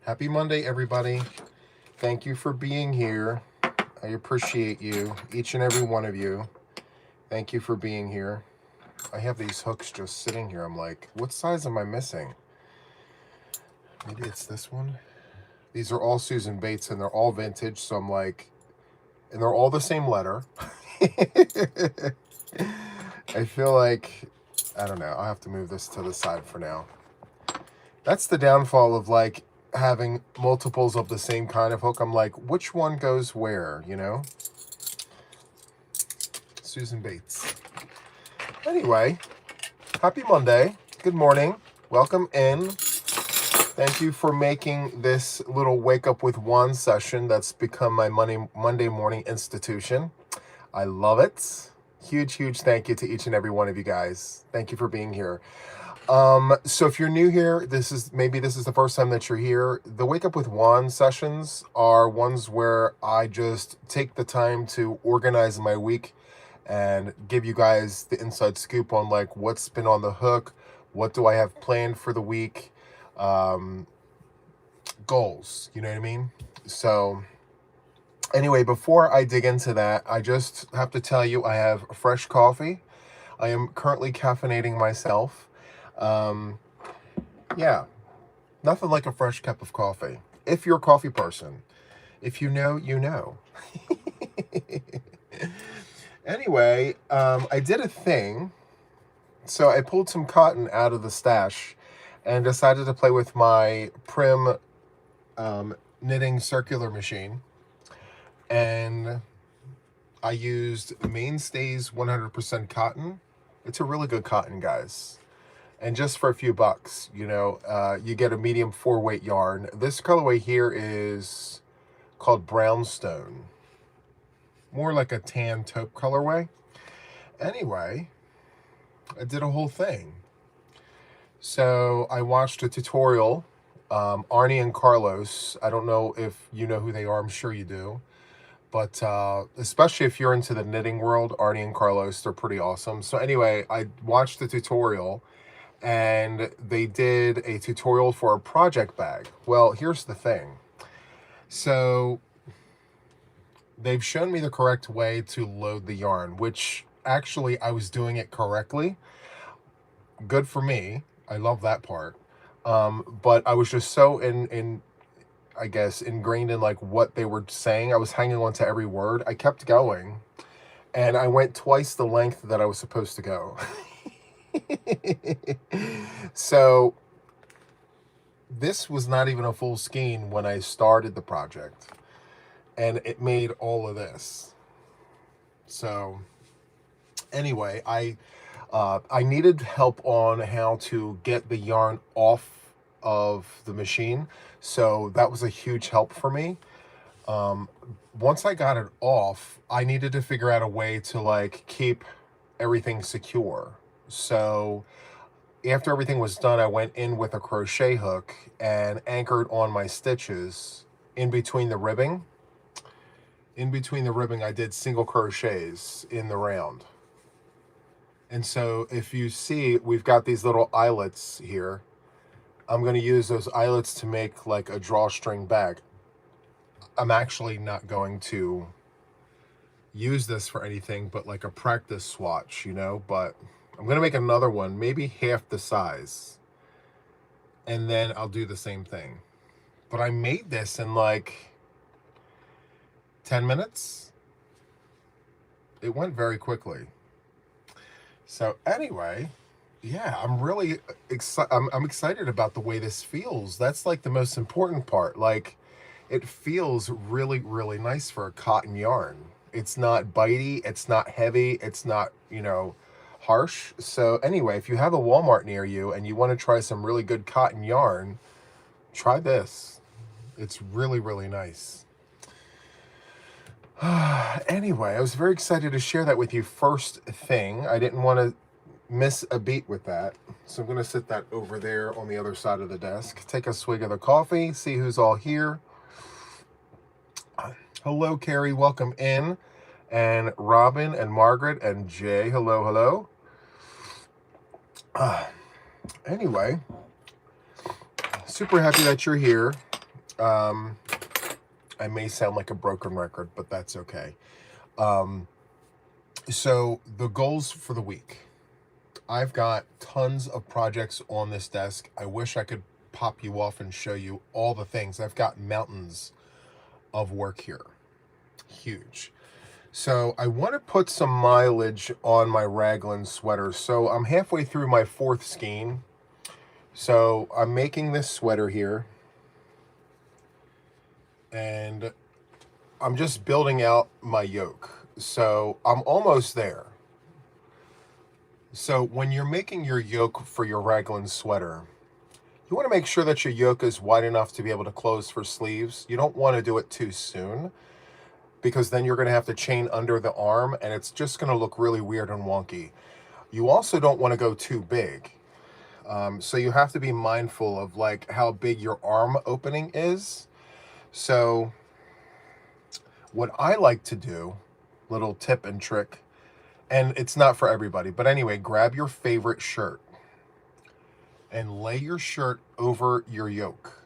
Happy Monday, everybody. Thank you for being here. I appreciate you, each and every one of you. Thank you for being here. I have these hooks just sitting here. I'm like, what size am I missing? Maybe it's this one. These are all Susan Bates and they're all vintage. So I'm like, and they're all the same letter. I feel like, I don't know. I'll have to move this to the side for now. That's the downfall of like having multiples of the same kind of hook. I'm like, which one goes where, you know? Susan Bates. Anyway, happy Monday. Good morning. Welcome in. Thank you for making this little wake up with Juan session that's become my Monday morning institution. I love it. Huge thank you to each and every one of you guys. Thank you for being here. So if you're new here, this is the first time that you're here. The Wake Up with Juan sessions are ones where I just take the time to organize my week and give you guys the inside scoop on like what's been on the hook, what do I have planned for the week, goals, you know what I mean? So anyway, before I dig into that, I just have to tell you I have fresh coffee. I am currently caffeinating myself. Yeah, nothing like a fresh cup of coffee. If you're a coffee person, if you know, you know. Anyway, I did a thing. So I pulled some cotton out of the stash and decided to play with my Prim knitting circular machine. And I used Mainstays 100% cotton. It's a really good cotton, guys. And just for a few bucks, you know, you get a medium 4-weight yarn. This colorway here is called Brownstone. More like a tan taupe colorway. Anyway, I did a whole thing. So I watched a tutorial. Arnie and Carlos, I don't know if you know who they are. I'm sure you do. But especially if you're into the knitting world, Arnie and Carlos, they're pretty awesome. So anyway, I watched the tutorial. And they did a tutorial for a project bag. Well, here's the thing. So they've shown me the correct way to load the yarn, which actually I was doing it correctly. Good for me. I love that part. But I was just so I guess, ingrained in like what they were saying. I was hanging on to every word. I kept going and I went twice the length that I was supposed to go. So this was not even a full skein when I started the project, and it made all of this. So anyway, I needed help on how to get the yarn off of the machine, so that was a huge help for me. Once I got it off, I needed to figure out a way to like keep everything secure. So after everything was done, I went in with a crochet hook and anchored on my stitches in between the ribbing. In between the ribbing, I did single crochets in the round. And so if you see, we've got these little eyelets here. I'm going to use those eyelets to make like a drawstring bag. I'm actually not going to use this for anything but like a practice swatch, you know, but I'm going to make another one, maybe half the size, and then I'll do the same thing. But I made this in like 10 minutes. It went very quickly. So anyway, yeah, I'm really excited. I'm excited about the way this feels. That's like the most important part. Like, it feels really nice for a cotton yarn. It's not bitey. It's not heavy. It's not, you know, harsh. So anyway, if you have a Walmart near you and you want to try some really good cotton yarn, try this. It's really nice. Anyway, I was very excited to share that with you first thing. I didn't want to miss a beat with that. So I'm going to sit that over there on the other side of the desk. Take a swig of the coffee, see who's all here. Hello, Carrie. Welcome in. And Robin and Margaret and Jay. Hello. Anyway, super happy that you're here. I may sound like a broken record, but that's okay. So the goals for the week. I've got tons of projects on this desk. I wish I could pop you off and show you all the things. I've got mountains of work here. Huge. So I want to put some mileage on my raglan sweater. So I'm halfway through my 4th skein. So I'm making this sweater here. And I'm just building out my yoke. So I'm almost there. So when you're making your yoke for your raglan sweater, you want to make sure that your yoke is wide enough to be able to close for sleeves. You don't want to do it too soon, because then you're going to have to chain under the arm and it's just going to look really weird and wonky. You also don't want to go too big. So you have to be mindful of like how big your arm opening is. So what I like to do, little tip and trick, and it's not for everybody, but anyway, grab your favorite shirt and lay your shirt over your yoke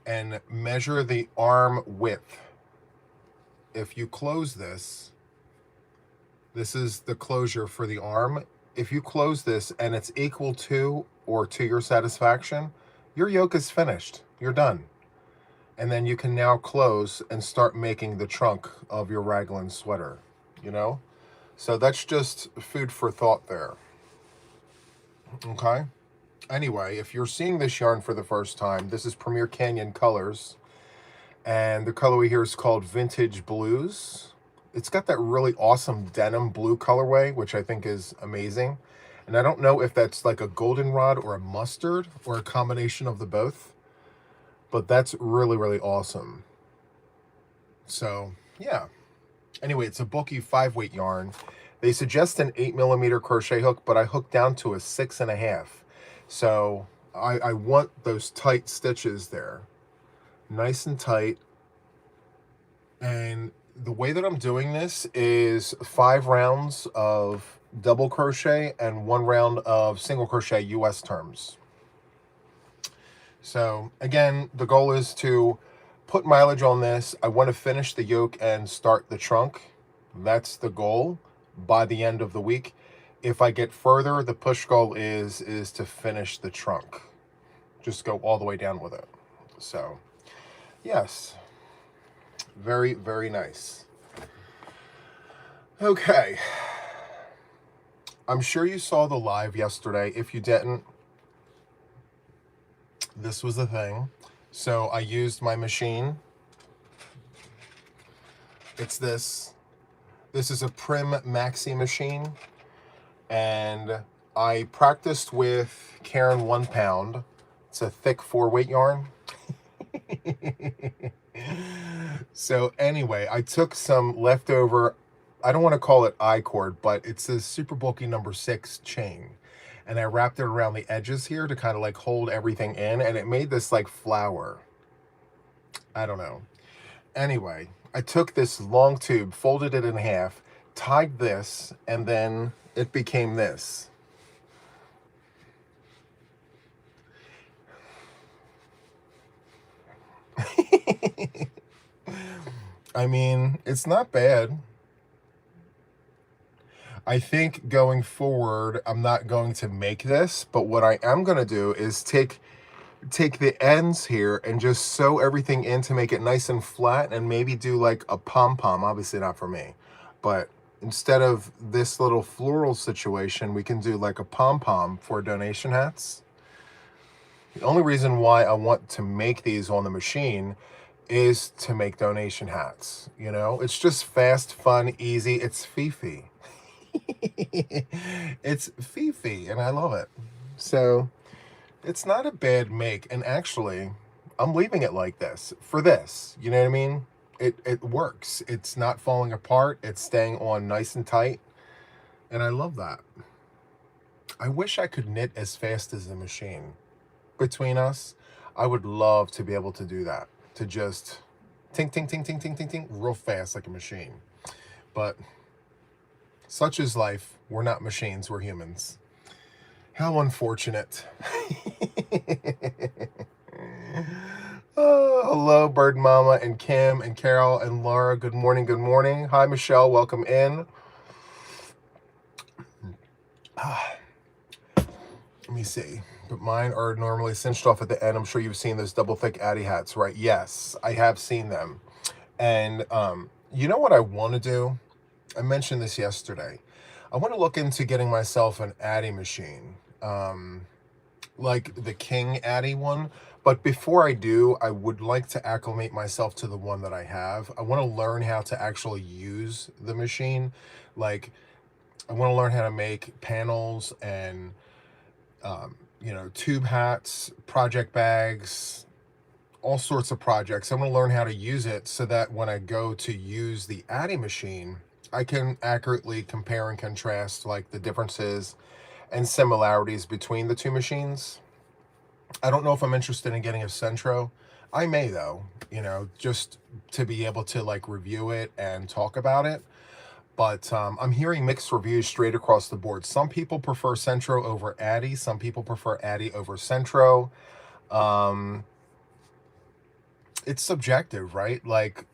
and measure the arm width. If you close this, this is the closure for the arm. If you close this and it's equal to or to your satisfaction, your yoke is finished. You're done. And then you can now close and start making the trunk of your raglan sweater, you know? So that's just food for thought there. Okay? Anyway, if you're seeing this yarn for the first time, this is Premier Canyon Colors. And the colorway here is called Vintage Blues. It's got that really awesome denim blue colorway, which I think is amazing. And I don't know if that's like a goldenrod or a mustard or a combination of the both, but that's really, really awesome. So, yeah. Anyway, it's a bulky 5-weight yarn. They suggest an 8mm crochet hook, but I hooked down to a 6.5. So I want those tight stitches there. Nice and tight. And the way that I'm doing this is 5 rounds of double crochet and 1 round of single crochet US terms. So again, the goal is to put mileage on this. I want to finish the yoke and start the trunk. That's the goal by the end of the week. If I get further, the push goal is to finish the trunk. Just go all the way down with it. So yes, very, very nice. Okay. I'm sure you saw the live yesterday. If you didn't, this was the thing. So I used my machine. It's this. This is a Prim Maxi machine. And I practiced with Karen 1 pound. It's a thick 4-weight yarn. So anyway, I took some leftover, I don't want to call it I-cord, but it's a super bulky number 6 chain. And I wrapped it around the edges here to kind of like hold everything in, and it made this like flower. I don't know. Anyway, I took this long tube, folded it in half, tied this, and then it became this. I mean, it's not bad. I think going forward, I'm not going to make this, but what I am going to do is take the ends here and just sew everything in to make it nice and flat, and maybe do like a pom-pom. Obviously not for me, but instead of this little floral situation, we can do like a pom-pom for donation hats. The only reason why I want to make these on the machine is to make donation hats. You know, it's just fast, fun, easy. It's Fifi. It's Fifi, and I love it. So it's not a bad make. And actually, I'm leaving it like this for this. You know what I mean? It works. It's not falling apart. It's staying on nice and tight. And I love that. I wish I could knit as fast as the machine. Between us, I would love to be able to do that. To just ting, ting, ting, ting, ting, ting, ting, real fast like a machine. But such is life. We're not machines, we're humans. How unfortunate. Oh. hello, Bird Mama and Kim and Carol and Laura. Good morning, good morning. Hi, Michelle. Welcome in. Let me see. But mine are normally cinched off at the end. I'm sure you've seen those double thick Addy hats, right? Yes, I have seen them. And you know what I want to do? I mentioned this yesterday. I want to look into getting myself an Addy machine, like the King Addy one. But before I do, I would like to acclimate myself to the one that I have. I want to learn how to actually use the machine. Like, I want to learn how to make panels and tube hats, project bags, all sorts of projects. I'm going to learn how to use it so that when I go to use the Addy machine, I can accurately compare and contrast like the differences and similarities between the two machines. I don't know if I'm interested in getting a Centro. I may though, just to be able to like review it and talk about it. But I'm hearing mixed reviews straight across the board. Some people prefer Centro over Addy. Some people prefer Addy over Centro. It's subjective, right? Like,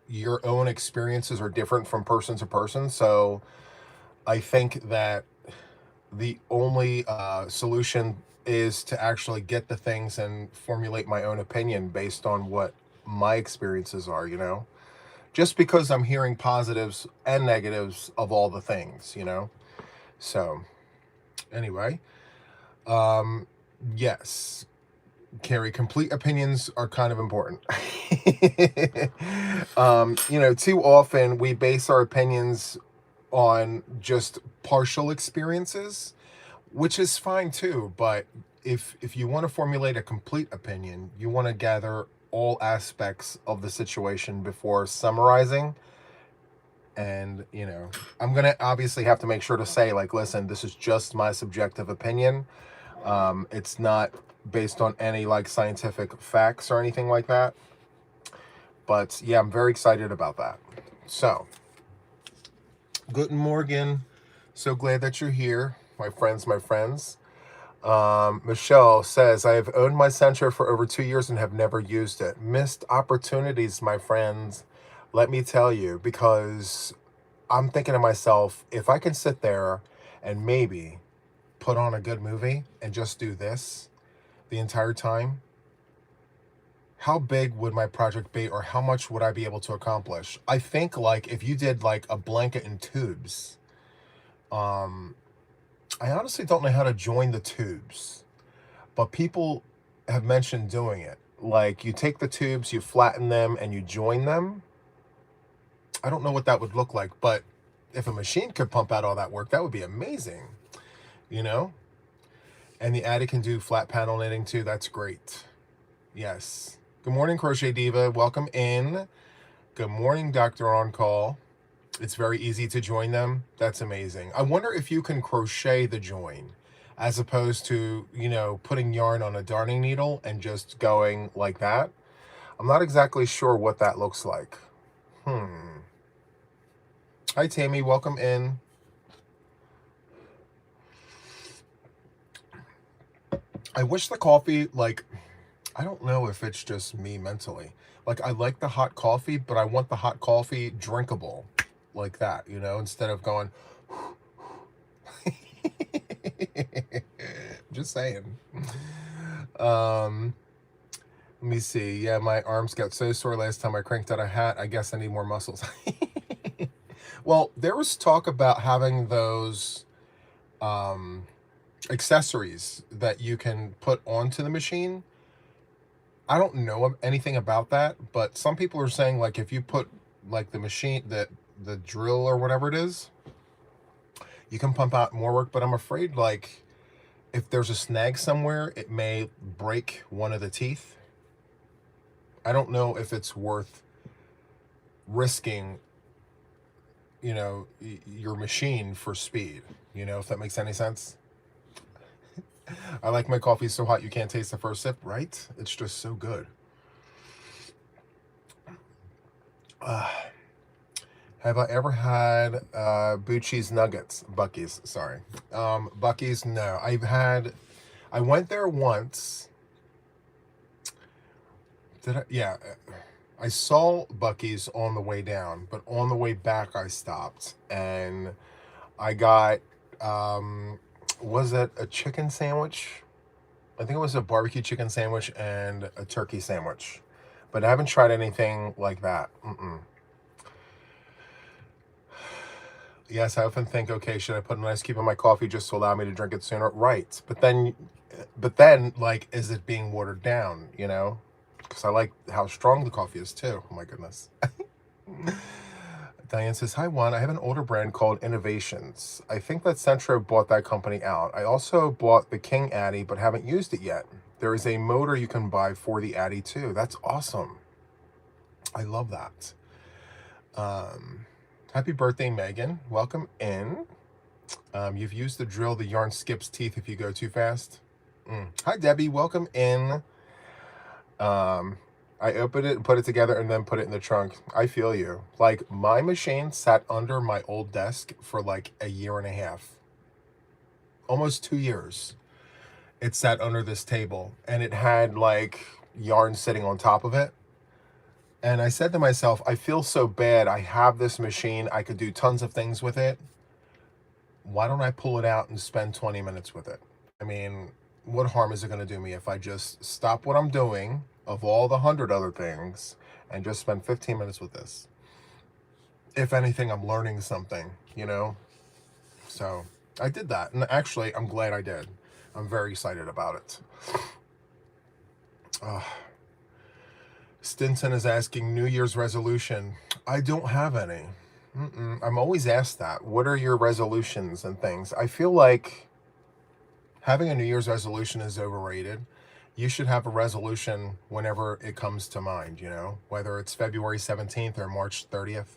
your own experiences are different from person to person. So I think that the only solution is to actually get the things and formulate my own opinion based on what my experiences are. Just because I'm hearing positives and negatives of all the things. So anyway, yes, Carrie, complete opinions are kind of important. Too often we base our opinions on just partial experiences, which is fine too. But if you want to formulate a complete opinion, you want to gather all aspects of the situation before summarizing. And I'm gonna obviously have to make sure to say, like, listen, this is just my subjective opinion. It's not based on any like scientific facts or anything like that. But yeah, I'm very excited about that. So, guten Morgen. So glad that you're here, my friends. Michelle says, I have owned my Centro for over 2 years and have never used it. Missed opportunities, my friends. Let me tell you, because I'm thinking to myself, if I can sit there and maybe put on a good movie and just do this the entire time, how big would my project be, or how much would I be able to accomplish? I think like if you did like a blanket and tubes, I honestly don't know how to join the tubes, but people have mentioned doing it. Like, you take the tubes, you flatten them, and you join them. I don't know what that would look like, but if a machine could pump out all that work, that would be amazing, you know? And the Addy can do flat panel knitting too. That's great. Yes. Good morning, Crochet Diva. Welcome in. Good morning, Dr. On Call. It's very easy to join them. That's amazing. I wonder if you can crochet the join as opposed to, putting yarn on a darning needle and just going like that. I'm not exactly sure what that looks like. Hi, Tammy. Welcome in. I wish the coffee, like, I don't know if it's just me mentally. Like, I like the hot coffee, but I want the hot coffee drinkable like that, instead of going. Just saying. Let me see. Yeah, my arms got so sore last time I cranked out a hat. I guess I need more muscles. Well, there was talk about having those accessories that you can put onto the machine. I don't know anything about that, but some people are saying, like, if you put like the machine, the drill or whatever it is, you can pump out more work. But I'm afraid, like, if there's a snag somewhere, it may break one of the teeth. I don't know if it's worth risking, your machine for speed, if that makes any sense. I like my coffee so hot you can't taste the first sip, right? It's just so good. Have I ever had Bucci's Nuggets? Buc-ee's, sorry. Buc-ee's, no. I went there once Yeah, I saw Bucky's on the way down, but on the way back I stopped and I got, um, was it a chicken sandwich? I think it was a barbecue chicken sandwich and a turkey sandwich, but I haven't tried anything like that. Mm-mm. Yes, I often think, okay, should I put an ice cube in my coffee just to allow me to drink it sooner? Right, but then, like, is it being watered down? Because I like how strong the coffee is too. Oh my goodness. Diane says, "Hi Juan, I have an older brand called Innovations. I think that Centro bought that company out. I also bought the King Addy, but haven't used it yet. There is a motor you can buy for the Addy too. That's awesome. I love that. Happy birthday, Megan. Welcome in. You've used the drill. The yarn skips teeth if you go too fast. Hi, Debbie. Welcome in. I opened it and put it together and then put it in the trunk. I feel you. Like, my machine sat under my old desk for like a year and a half. Almost 2 years. It sat under this table and it had like yarn sitting on top of it. And I said to myself, I feel so bad. I have this machine. I could do tons of things with it. Why don't I pull it out and spend 20 minutes with it? I mean, what harm is it going to do me if I just stop what I'm doing of all the 100 other things and just spend 15 minutes with this? If anything, I'm learning something. So I did that. And actually, I'm glad I did. I'm very excited about it. Stinson is asking New Year's resolution. I don't have any. I'm always asked that. What are your resolutions and things? I feel like having a New Year's resolution is overrated. You should have a resolution whenever it comes to mind, whether it's February 17th or March 30th.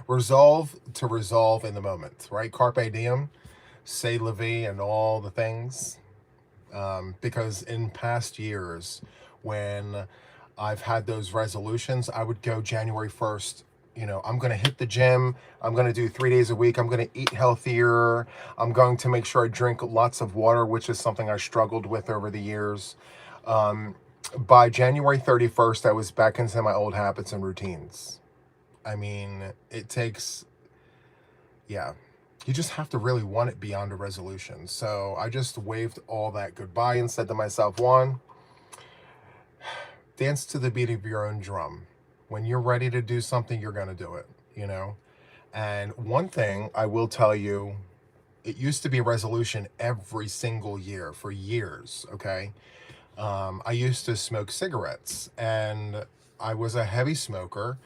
Resolve in the moment, right? Carpe diem, say la vie, and all the things. Because in past years, when I've had those resolutions, I would go January 1st. I'm going to hit the gym. I'm going to do 3 days a week. I'm going to eat healthier. I'm going to make sure I drink lots of water, which is something I struggled with over the years. By January 31st, I was back into my old habits and routines. I mean, it takes, yeah, you just have to really want it beyond a resolution. So I just waved all that goodbye and said to myself, Juan, dance to the beat of your own drum. When you're ready to do something, you're going to do it, And one thing I will tell you, it used to be a resolution every single year for years, okay? I used to smoke cigarettes, and I was a heavy smoker,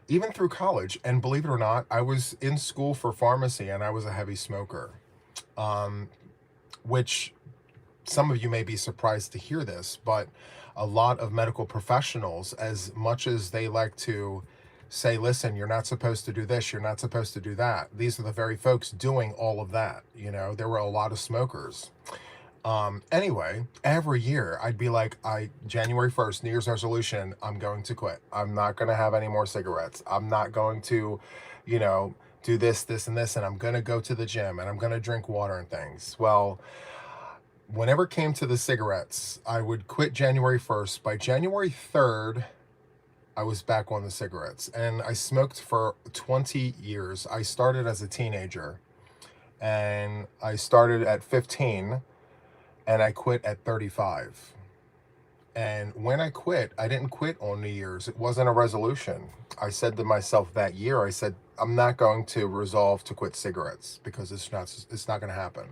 even through college. And believe it or not, I was in school for pharmacy, and I was a heavy smoker, which some of you may be surprised to hear this, but a lot of medical professionals, as much as they like to say, listen, you're not supposed to do this, you're not supposed to do that, these are the very folks doing all of that. There were a lot of smokers. Anyway, every year I'd be like, January 1st, New Year's resolution, I'm going to quit. I'm not going to have any more cigarettes. I'm not going to, do this, and this, and I'm going to go to the gym and I'm going to drink water and things. Well, whenever it came to the cigarettes, I would quit January 1st. By January 3rd, I was back on the cigarettes, and I smoked for 20 years. I started as a teenager, and I started at 15, and I quit at 35. And when I quit, I didn't quit on New Year's. It wasn't a resolution. I said to myself that year, I said, I'm not going to resolve to quit cigarettes because it's not going to happen.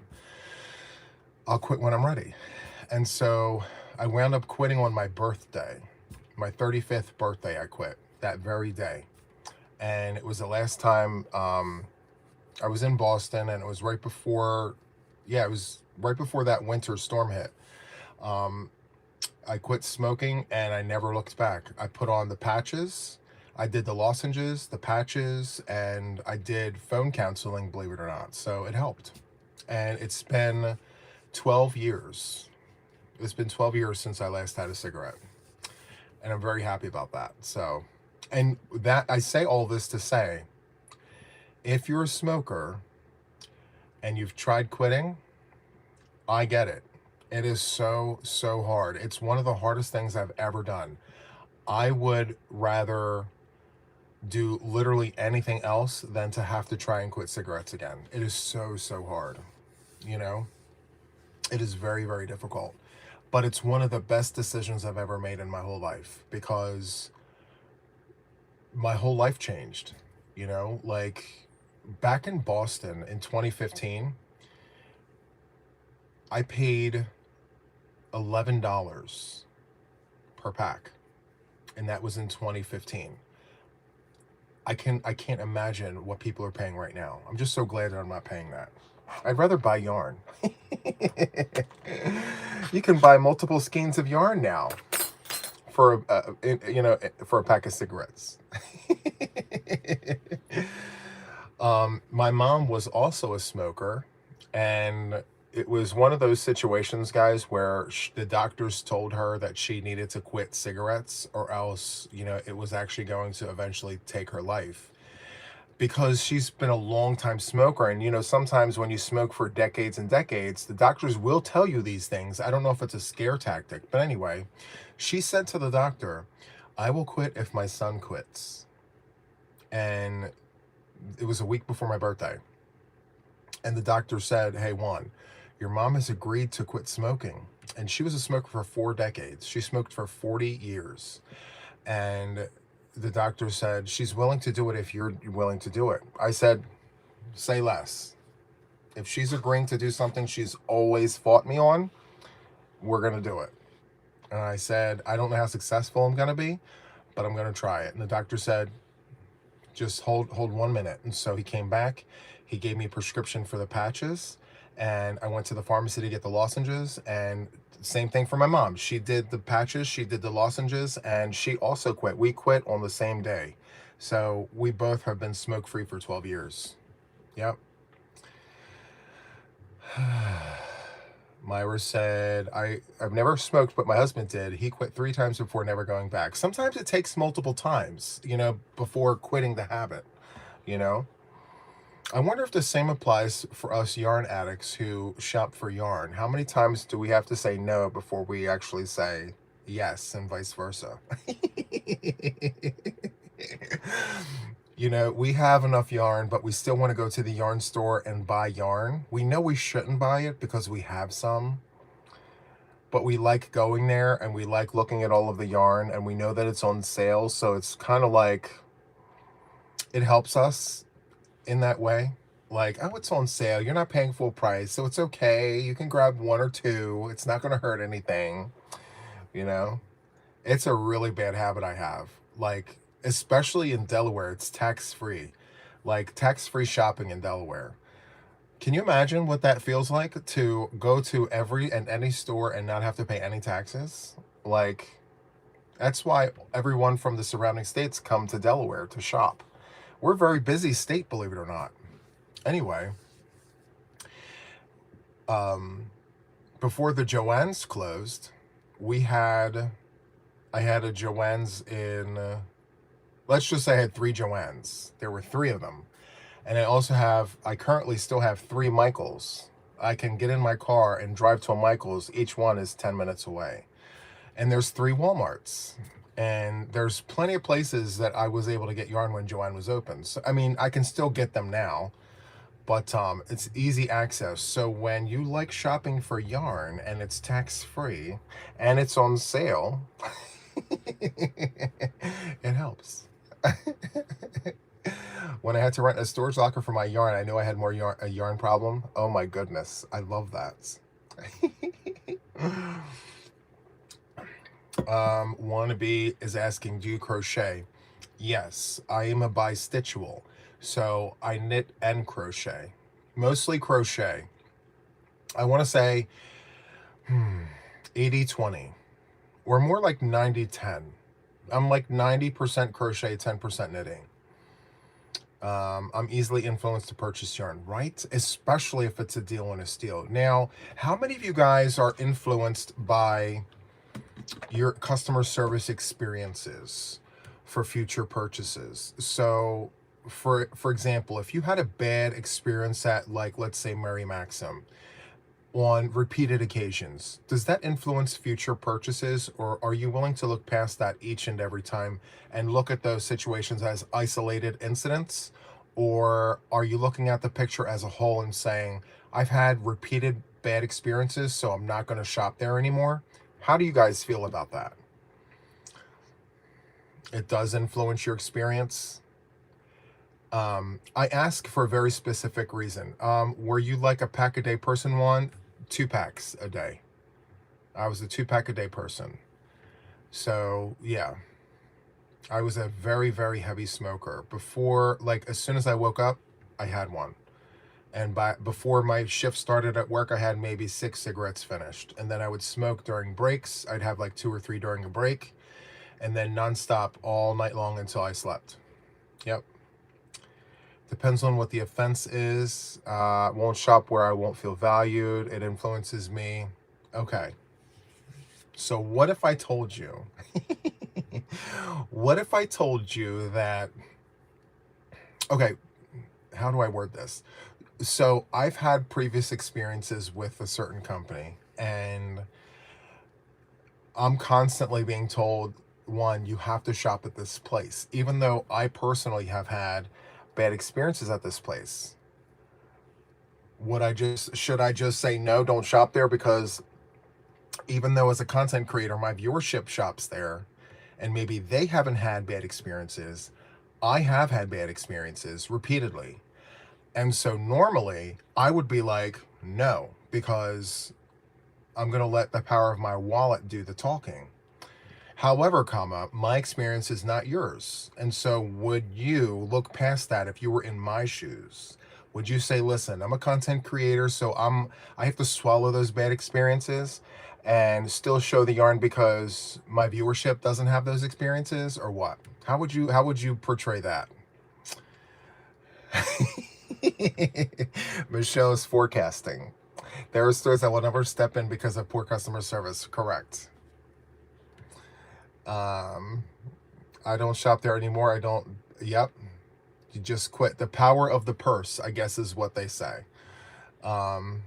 I'll quit when I'm ready. And so I wound up quitting on my birthday. My 35th birthday, I quit that very day. And it was the last time I was in Boston, and it was right before, it was right before that winter storm hit. I quit smoking, and I never looked back. I put on the patches. I did the lozenges, the patches, and I did phone counseling, believe it or not. So it helped. And it's been 12 years. It's been 12 years since I last had a cigarette. And I'm very happy about that. So, and that, I say all this to say, if you're a smoker and you've tried quitting, I get it. It is so, so hard. It's one of the hardest things I've ever done. I would rather do literally anything else than to have to try and quit cigarettes again. It is so, so hard. You know, it is very, very difficult. But it's one of the best decisions I've ever made in my whole life because my whole life changed. You know, like back in Boston in 2015, I paid $11 per pack, and that was in 2015. I can't imagine what people are paying right now. I'm just so glad that I'm not paying that. I'd rather buy yarn. You can buy multiple skeins of yarn now for for a pack of cigarettes. My mom was also a smoker, and it was one of those situations, guys, where the doctors told her that she needed to quit cigarettes or else, it was actually going to eventually take her life. Because she's been a long time smoker, and sometimes when you smoke for decades and decades, the doctors will tell you these things. I don't know if it's a scare tactic, but anyway, she said to the doctor, "I will quit if my son quits." And it was a week before my birthday. And the doctor said, "Hey, Juan, your mom has agreed to quit smoking." And she was a smoker for 4 decades. She smoked for 40 years. And the doctor said, "She's willing to do it if you're willing to do it." I said, "Say less. If she's agreeing to do something she's always fought me on, we're going to do it." And I said, "I don't know how successful I'm going to be, but I'm going to try it." And the doctor said, "Just hold 1 minute." And so he came back. He gave me a prescription for the patches, and I went to the pharmacy to get the lozenges. And same thing for my mom. She did the patches, she did the lozenges, and she also quit. We quit on the same day. So we both have been smoke-free for 12 years. Yep. Myra said, I've never smoked, but my husband did. He quit 3 times before never going back. Sometimes it takes multiple times, before quitting the habit, you know? I wonder if the same applies for us yarn addicts who shop for yarn. How many times do we have to say no before we actually say yes, and vice versa? We have enough yarn, but we still want to go to the yarn store and buy yarn. We know we shouldn't buy it because we have some, but we like going there and we like looking at all of the yarn, and we know that it's on sale. So it's kind of like it helps us in that way. Like, oh, it's on sale. You're not paying full price, so it's okay. You can grab 1 or 2. It's not going to hurt anything. It's a really bad habit I have. Like, especially in Delaware, it's tax-free. Like, tax-free shopping in Delaware. Can you imagine what that feels like to go to every and any store and not have to pay any taxes? Like, that's why everyone from the surrounding states come to Delaware to shop. We're a very busy state, believe it or not. Anyway, before the Joann's closed, I had a Joann's in, let's just say I had 3 Joann's. There were 3 of them. And I currently still have 3 Michaels. I can get in my car and drive to a Michaels. Each one is 10 minutes away. And there's 3 Walmarts. And there's plenty of places that I was able to get yarn when Joann was open. So, I mean, I can still get them now, but it's easy access. So when you like shopping for yarn and it's tax-free and it's on sale, it helps. When I had to rent a storage locker for my yarn, I knew I had a yarn problem. Oh my goodness, I love that. Wannabe is asking, do you crochet? Yes, I am a bi-stitchual, so I knit and crochet. Mostly crochet. I want to say 80-20, or more like 90-10. I'm like 90% crochet, 10% knitting. I'm easily influenced to purchase yarn, right? Especially if it's a deal on a steal. Now, how many of you guys are influenced by your customer service experiences for future purchases? So, for example, if you had a bad experience at, like, let's say Mary Maxim, on repeated occasions, does that influence future purchases, or are you willing to look past that each and every time and look at those situations as isolated incidents? Or are you looking at the picture as a whole and saying, I've had repeated bad experiences, so I'm not going to shop there anymore? How do you guys feel about that? It does influence your experience. I ask for a very specific reason. Were you like a pack a day person, Juan? 2 packs a day. I was a 2 pack a day person. So yeah, I was a very, very heavy smoker. Before, like as soon as I woke up, I had one. And before my shift started at work, I had maybe 6 cigarettes finished. And then I would smoke during breaks. I'd have like 2 or 3 during a break. And then nonstop all night long until I slept. Yep. Depends on what the offense is. Won't shop where I won't feel valued. It influences me. Okay. So what if I told you? What if I told you that? Okay, how do I word this? So I've had previous experiences with a certain company, and I'm constantly being told, one, you have to shop at this place, even though I personally have had bad experiences at this place. Should I just say no, don't shop there? Because even though as a content creator, my viewership shops there, and maybe they haven't had bad experiences, I have had bad experiences repeatedly. And so normally I would be like, no, because I'm going to let the power of my wallet do the talking. However, my experience is not yours. And so would you look past that if you were in my shoes? Would you say, listen, I'm a content creator, so I have to swallow those bad experiences and still show the yarn because my viewership doesn't have those experiences, or what? How would you portray that? Michelle is forecasting. There are stores that will never step in because of poor customer service. Correct. I don't shop there anymore. I don't. Yep. You just quit. The power of the purse, I guess, is what they say. My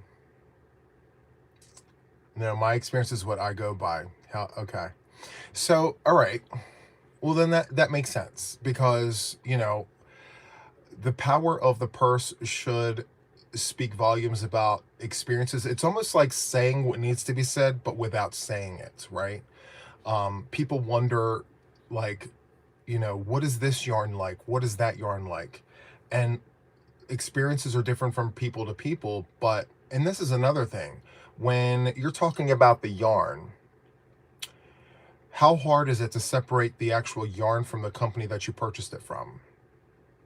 experience is what I go by. Okay. So, all right. Well, then that makes sense, because, the power of the purse should speak volumes about experiences. It's almost like saying what needs to be said, but without saying it, right? People wonder, like, what is this yarn like? What is that yarn like? And experiences are different from people to people. And this is another thing. When you're talking about the yarn, how hard is it to separate the actual yarn from the company that you purchased it from?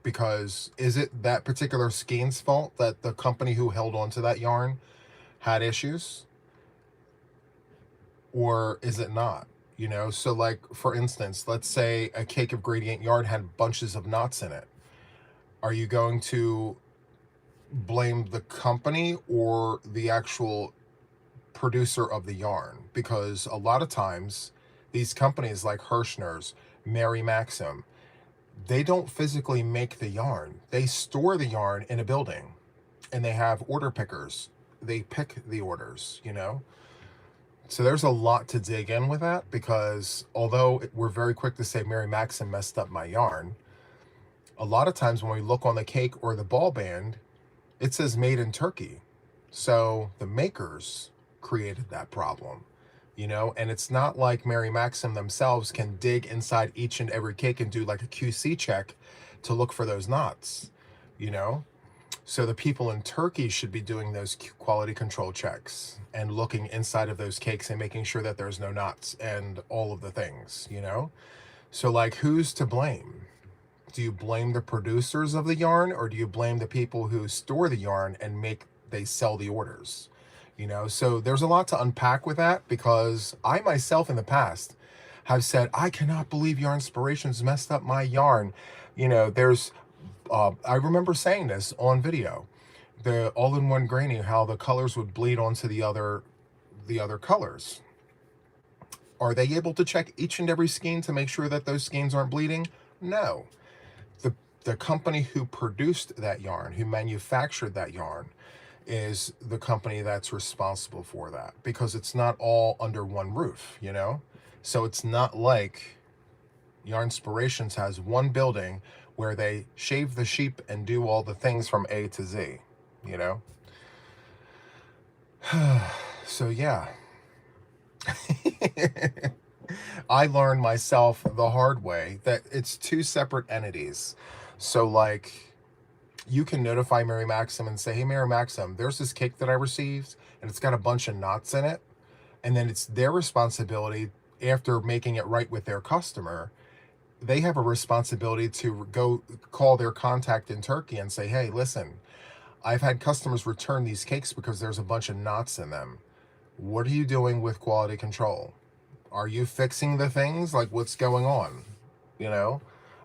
Because is it that particular skein's fault that the company who held on to that yarn had issues? Or is it not? So like, for instance, let's say a cake of gradient yarn had bunches of knots in it. Are you going to blame the company or the actual producer of the yarn? Because a lot of times these companies like Hirschner's, Mary Maxim, they don't physically make the yarn. They store the yarn in a building, and they have order pickers. They pick the orders, So there's a lot to dig in with that, because although we're very quick to say Mary Maxim messed up my yarn, a lot of times when we look on the cake or the ball band, it says made in Turkey. So the makers created that problem, and it's not like Mary Maxim themselves can dig inside each and every cake and do like a QC check to look for those knots, So the people in Turkey should be doing those quality control checks and looking inside of those cakes and making sure that there's no knots and all of the things, So like, who's to blame? Do you blame the producers of the yarn, or do you blame the people who store the yarn and they sell the orders? So there's a lot to unpack with that, because I myself in the past have said, I cannot believe Yarnspirations messed up my yarn. I remember saying this on video, the all-in-one granny, how the colors would bleed onto the other colors. Are they able to check each and every skein to make sure that those skeins aren't bleeding? No. The company who produced that yarn, who manufactured that yarn, is the company that's responsible for that, because it's not all under one roof, you know? So it's not like Yarn Inspirations has one building where they shave the sheep and do all the things from A to Z, you know? So yeah. I learned myself the hard way that it's two separate entities. So like, you can notify Mary Maxim and say, hey, Mary Maxim, there's this cake that I received and it's got a bunch of knots in it. And then it's their responsibility, after making it right with their customer, they have a responsibility to go call their contact in Turkey and say, hey, listen, I've had customers return these cakes because there's a bunch of knots in them. What are you doing with quality control? Are you fixing the things? Like, what's going on? You know?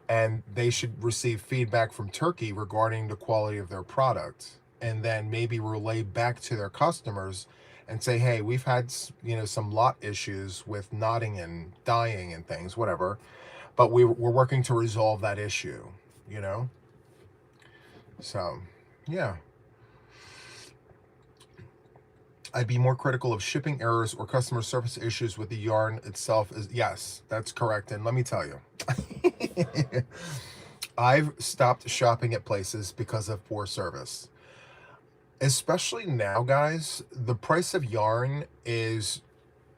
And they should receive feedback from Turkey regarding the quality of their product, and then maybe relay back to their customers and say, hey, we've had, some lot issues with knotting and dyeing and things, whatever, but we're working to resolve that issue, you know? So, yeah. I'd be more critical of shipping errors or customer service issues with the yarn itself. Is yes, that's correct. And let me tell you, I've stopped shopping at places because of poor service. Especially now, guys, the price of yarn is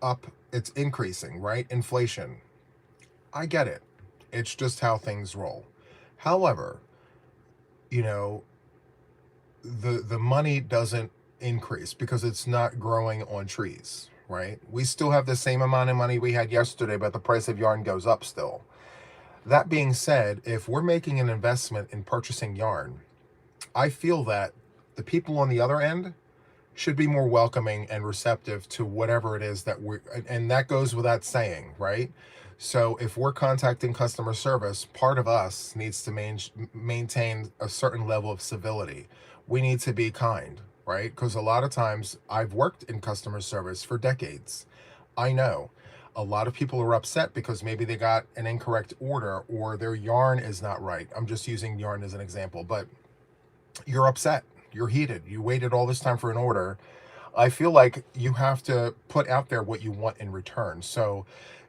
up, it's increasing, right? Inflation. I get it. It's just how things roll. However, you know, the money doesn't increase because it's not growing on trees, right? We still have the same amount of money we had yesterday, but the price of yarn goes up still. That being said, if we're making an investment in purchasing yarn, I feel that the people on the other end should be more welcoming and receptive to whatever it is that and that goes without saying, right? So if we're contacting customer service, part of us needs to maintain a certain level of civility. We need to be kind, right? Because a lot of times, I've worked in customer service for decades. I know a lot of people are upset because maybe they got an incorrect order or their yarn is not right. I'm just using yarn as an example, but you're upset, you're heated, you waited all this time for an order. I feel like you have to put out there what you want in return. So,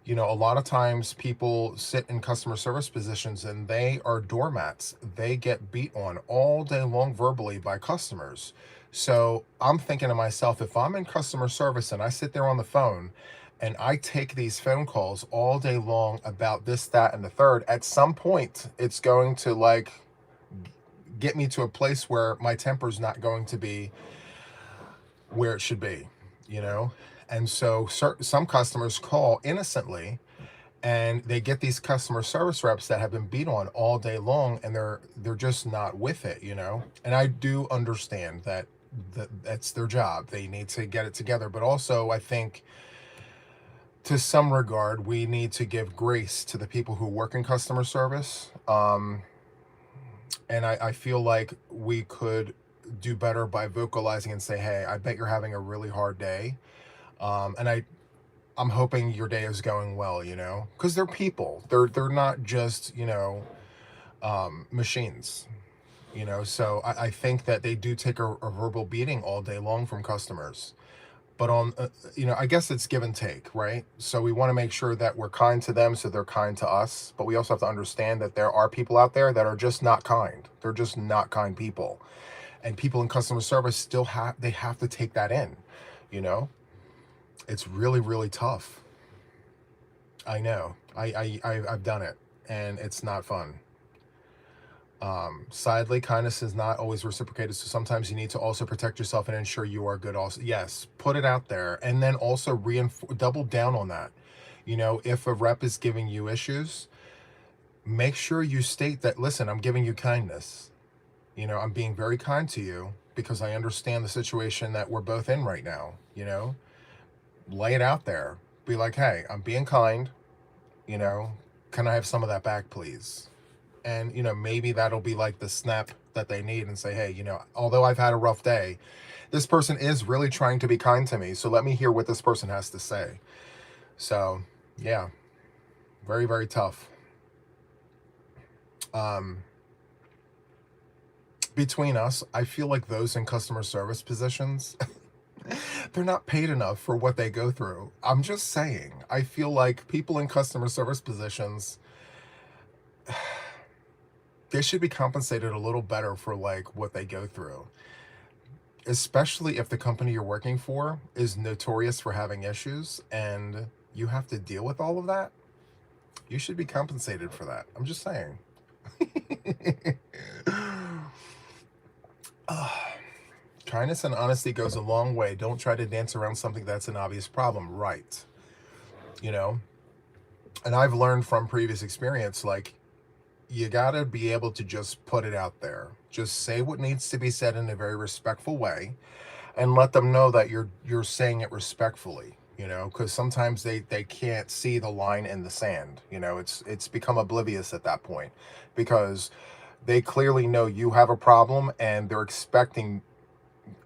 a lot of times people sit in customer service positions and they are doormats. They get beat on all day long verbally by customers. So I'm thinking to myself, if I'm in customer service and I sit there on the phone and I take these phone calls all day long about this, that, and the third, at some point it's going to like get me to a place where my temper's not going to be where it should be, you know? And so some customers call innocently and they get these customer service reps that have been beat on all day long and they're just not with it, you know? And I do understand that that's their job. They need to get it together, but also I think to some regard we need to give grace to the people who work in customer service. And I feel like we could do better by vocalizing and say, hey, I bet you're having a really hard day. And I'm hoping your day is going well, you know, because they're people. They're not just, machines, you know. So I think that they do take a verbal beating all day long from customers. But I guess it's give and take, right? So we want to make sure that we're kind to them so they're kind to us. But we also have to understand that there are people out there that are just not kind. They're just not kind people. And people in customer service still have to take that in, you know? It's really, really tough. I know. I've done it, and it's not fun. Sadly, kindness is not always reciprocated, so sometimes you need to also protect yourself and ensure you are good also. Yes, put it out there, and then also double down on that. If a rep is giving you issues, make sure you state that, listen, I'm giving you kindness. I'm being very kind to you because I understand the situation that we're both in right now. Lay it out there. Be like, hey, I'm being kind, you know, can I have some of that back, please? And, maybe that'll be like the snap that they need and say, hey, although I've had a rough day, this person is really trying to be kind to me. So let me hear what this person has to say. So, yeah, very, very tough. between us, I feel like those in customer service positions, they're not paid enough for what they go through. I'm just saying. I feel like people in customer service positions, they should be compensated a little better for like what they go through. Especially if the company you're working for is notorious for having issues and you have to deal with all of that. You should be compensated for that. I'm just saying. Kindness and honesty goes a long way. Don't try to dance around something that's an obvious problem, right? You know? And I've learned from previous experience, like, you gotta be able to just put it out there. Just say what needs to be said in a very respectful way and let them know that you're saying it respectfully, you know, because sometimes they can't see the line in the sand. You know, it's become oblivious at that point because they clearly know you have a problem and they're expecting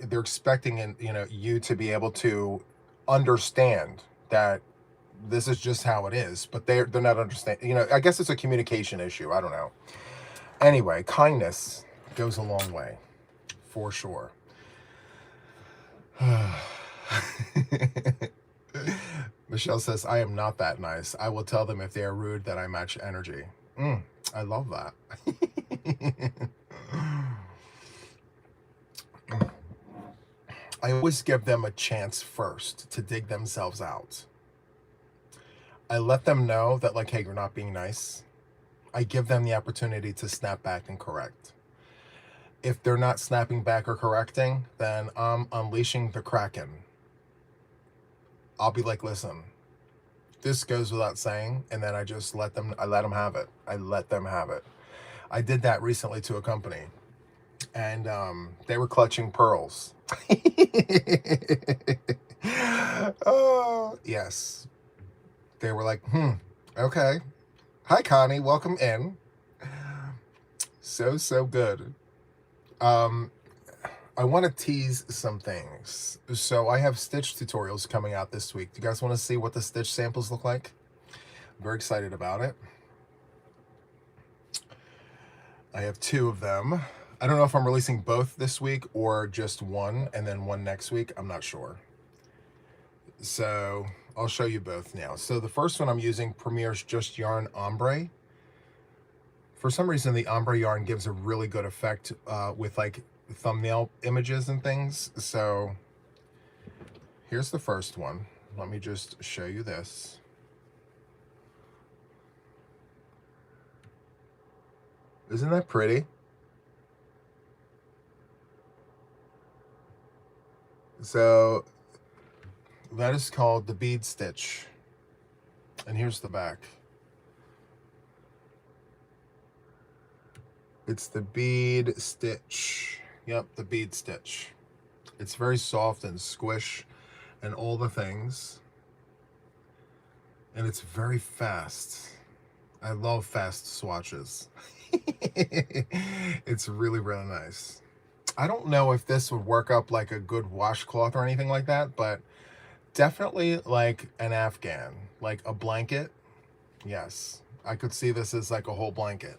and you know you to be able to understand that this is just how it is, but they're not understanding. You know, I guess it's a communication issue. I don't know. Anyway, kindness goes a long way, for sure. Michelle says, I am not that nice. I will tell them if they are rude that I match energy. I love that. I always give them a chance first to dig themselves out. I let them know that, like, hey, you're not being nice. I give them the opportunity to snap back and correct. If they're not snapping back or correcting, then I'm unleashing the Kraken. I'll be like, listen, this goes without saying, and then I let them have it. I let them have it. I did that recently to a company, and they were clutching pearls. Oh, yes. They were like, okay. Hi, Connie. Welcome in. So good. I want to tease some things. So I have stitch tutorials coming out this week. Do you guys want to see what the stitch samples look like? I'm very excited about it. I have 2 of them. I don't know if I'm releasing both this week or just one and then one next week. I'm not sure. So I'll show you both now. So the first one I'm using Premier's Just Yarn Ombre. For some reason, the ombre yarn gives a really good effect with like thumbnail images and things. So here's the first one. Let me just show you this. Isn't that pretty? So that is called the bead stitch. And here's the back. It's the bead stitch. Yep, the bead stitch. It's very soft and squish and all the things. And it's very fast. I love fast swatches. It's really nice. I don't know if this would work up like a good washcloth or anything like that, but definitely like an Afghan, like a blanket. Yes, I could see this as like a whole blanket.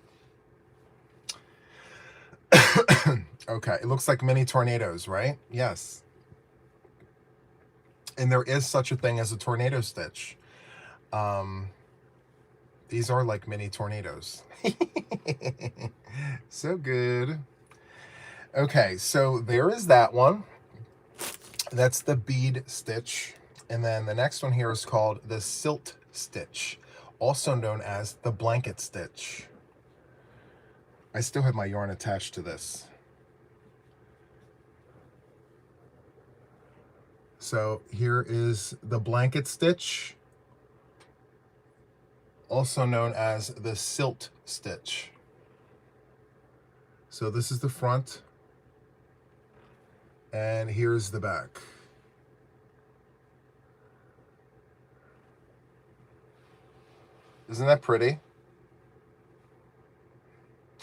Okay, it looks like mini tornadoes, right? Yes. And there is such a thing as a tornado stitch. These are like mini tornadoes. So good. Okay, so there is that one. That's the bead stitch. And then the next one here is called the silt stitch, also known as the blanket stitch. I still have my yarn attached to this. So here is the blanket stitch, also known as the silt stitch. So this is the front, and here's the back. Isn't that pretty?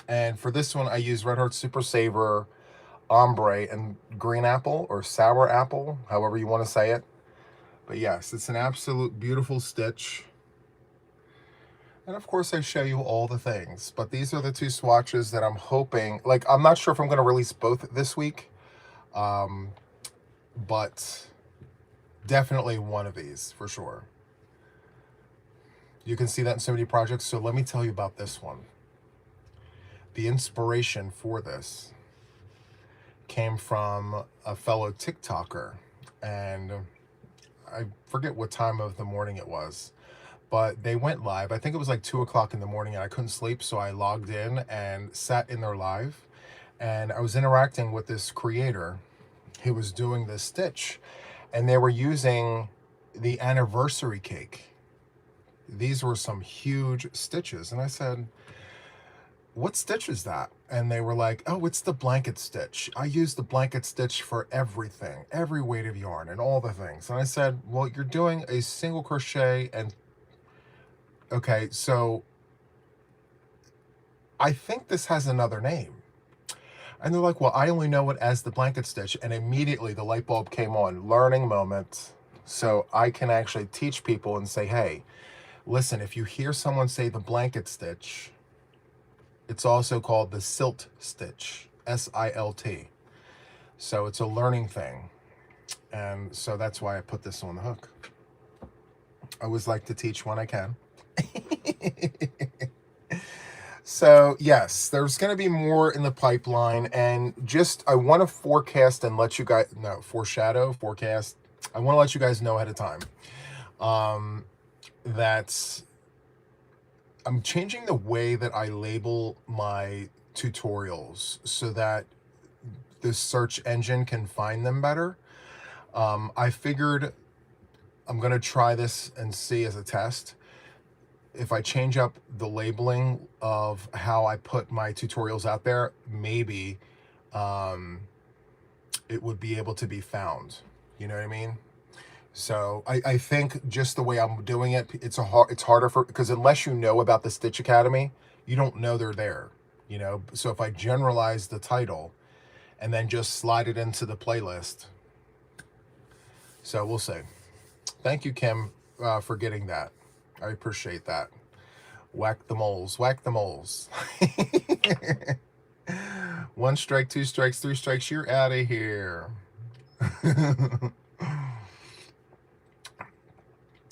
And for this one, I use Red Heart Super Saver ombre and green apple or sour apple, however you want to say it. But yes, it's an absolute beautiful stitch. And of course I show you all the things, but these are the two swatches that I'm hoping, like, I'm not sure if I'm going to release both this week, but definitely one of these for sure. You can see that in so many projects. So let me tell you about this one. The inspiration for this came from a fellow TikToker, and I forget what time of the morning it was, but they went live. I think it was like 2 o'clock in the morning, and I couldn't sleep, so I logged in and sat in their live, and I was interacting with this creator who was doing this stitch, and they were using the anniversary cake. These were some huge stitches, and I said, what stitch is that? And they were like, oh, it's the blanket stitch. I use the blanket stitch for everything, every weight of yarn and all the things. And I said, well, you're doing a single crochet, and okay, so I think this has another name. And they're like, well, I only know it as the blanket stitch. And immediately the light bulb came on, learning moment. So I can actually teach people and say, hey, listen, if you hear someone say the blanket stitch, it's also called the silt stitch, S-I-L-T. So it's a learning thing. And so that's why I put this on the hook. I always like to teach when I can. So yes, there's going to be more in the pipeline, and just I want to forecast and let you guys know, forecast. I want to let you guys know ahead of time that I'm changing the way that I label my tutorials so that the search engine can find them better. I figured I'm going to try this and see as a test. If I change up the labeling of how I put my tutorials out there, maybe it would be able to be found. You know what I mean? So I think just the way I'm doing it, it's harder for, because unless you know about the Stitch Academy, you don't know they're there. You know, so if I generalize the title and then just slide it into the playlist, so we'll see. Thank you, Kim, for getting that. I appreciate that. Whack the moles, whack the moles. 1 strike, 2 strikes, 3 strikes, you're out of here.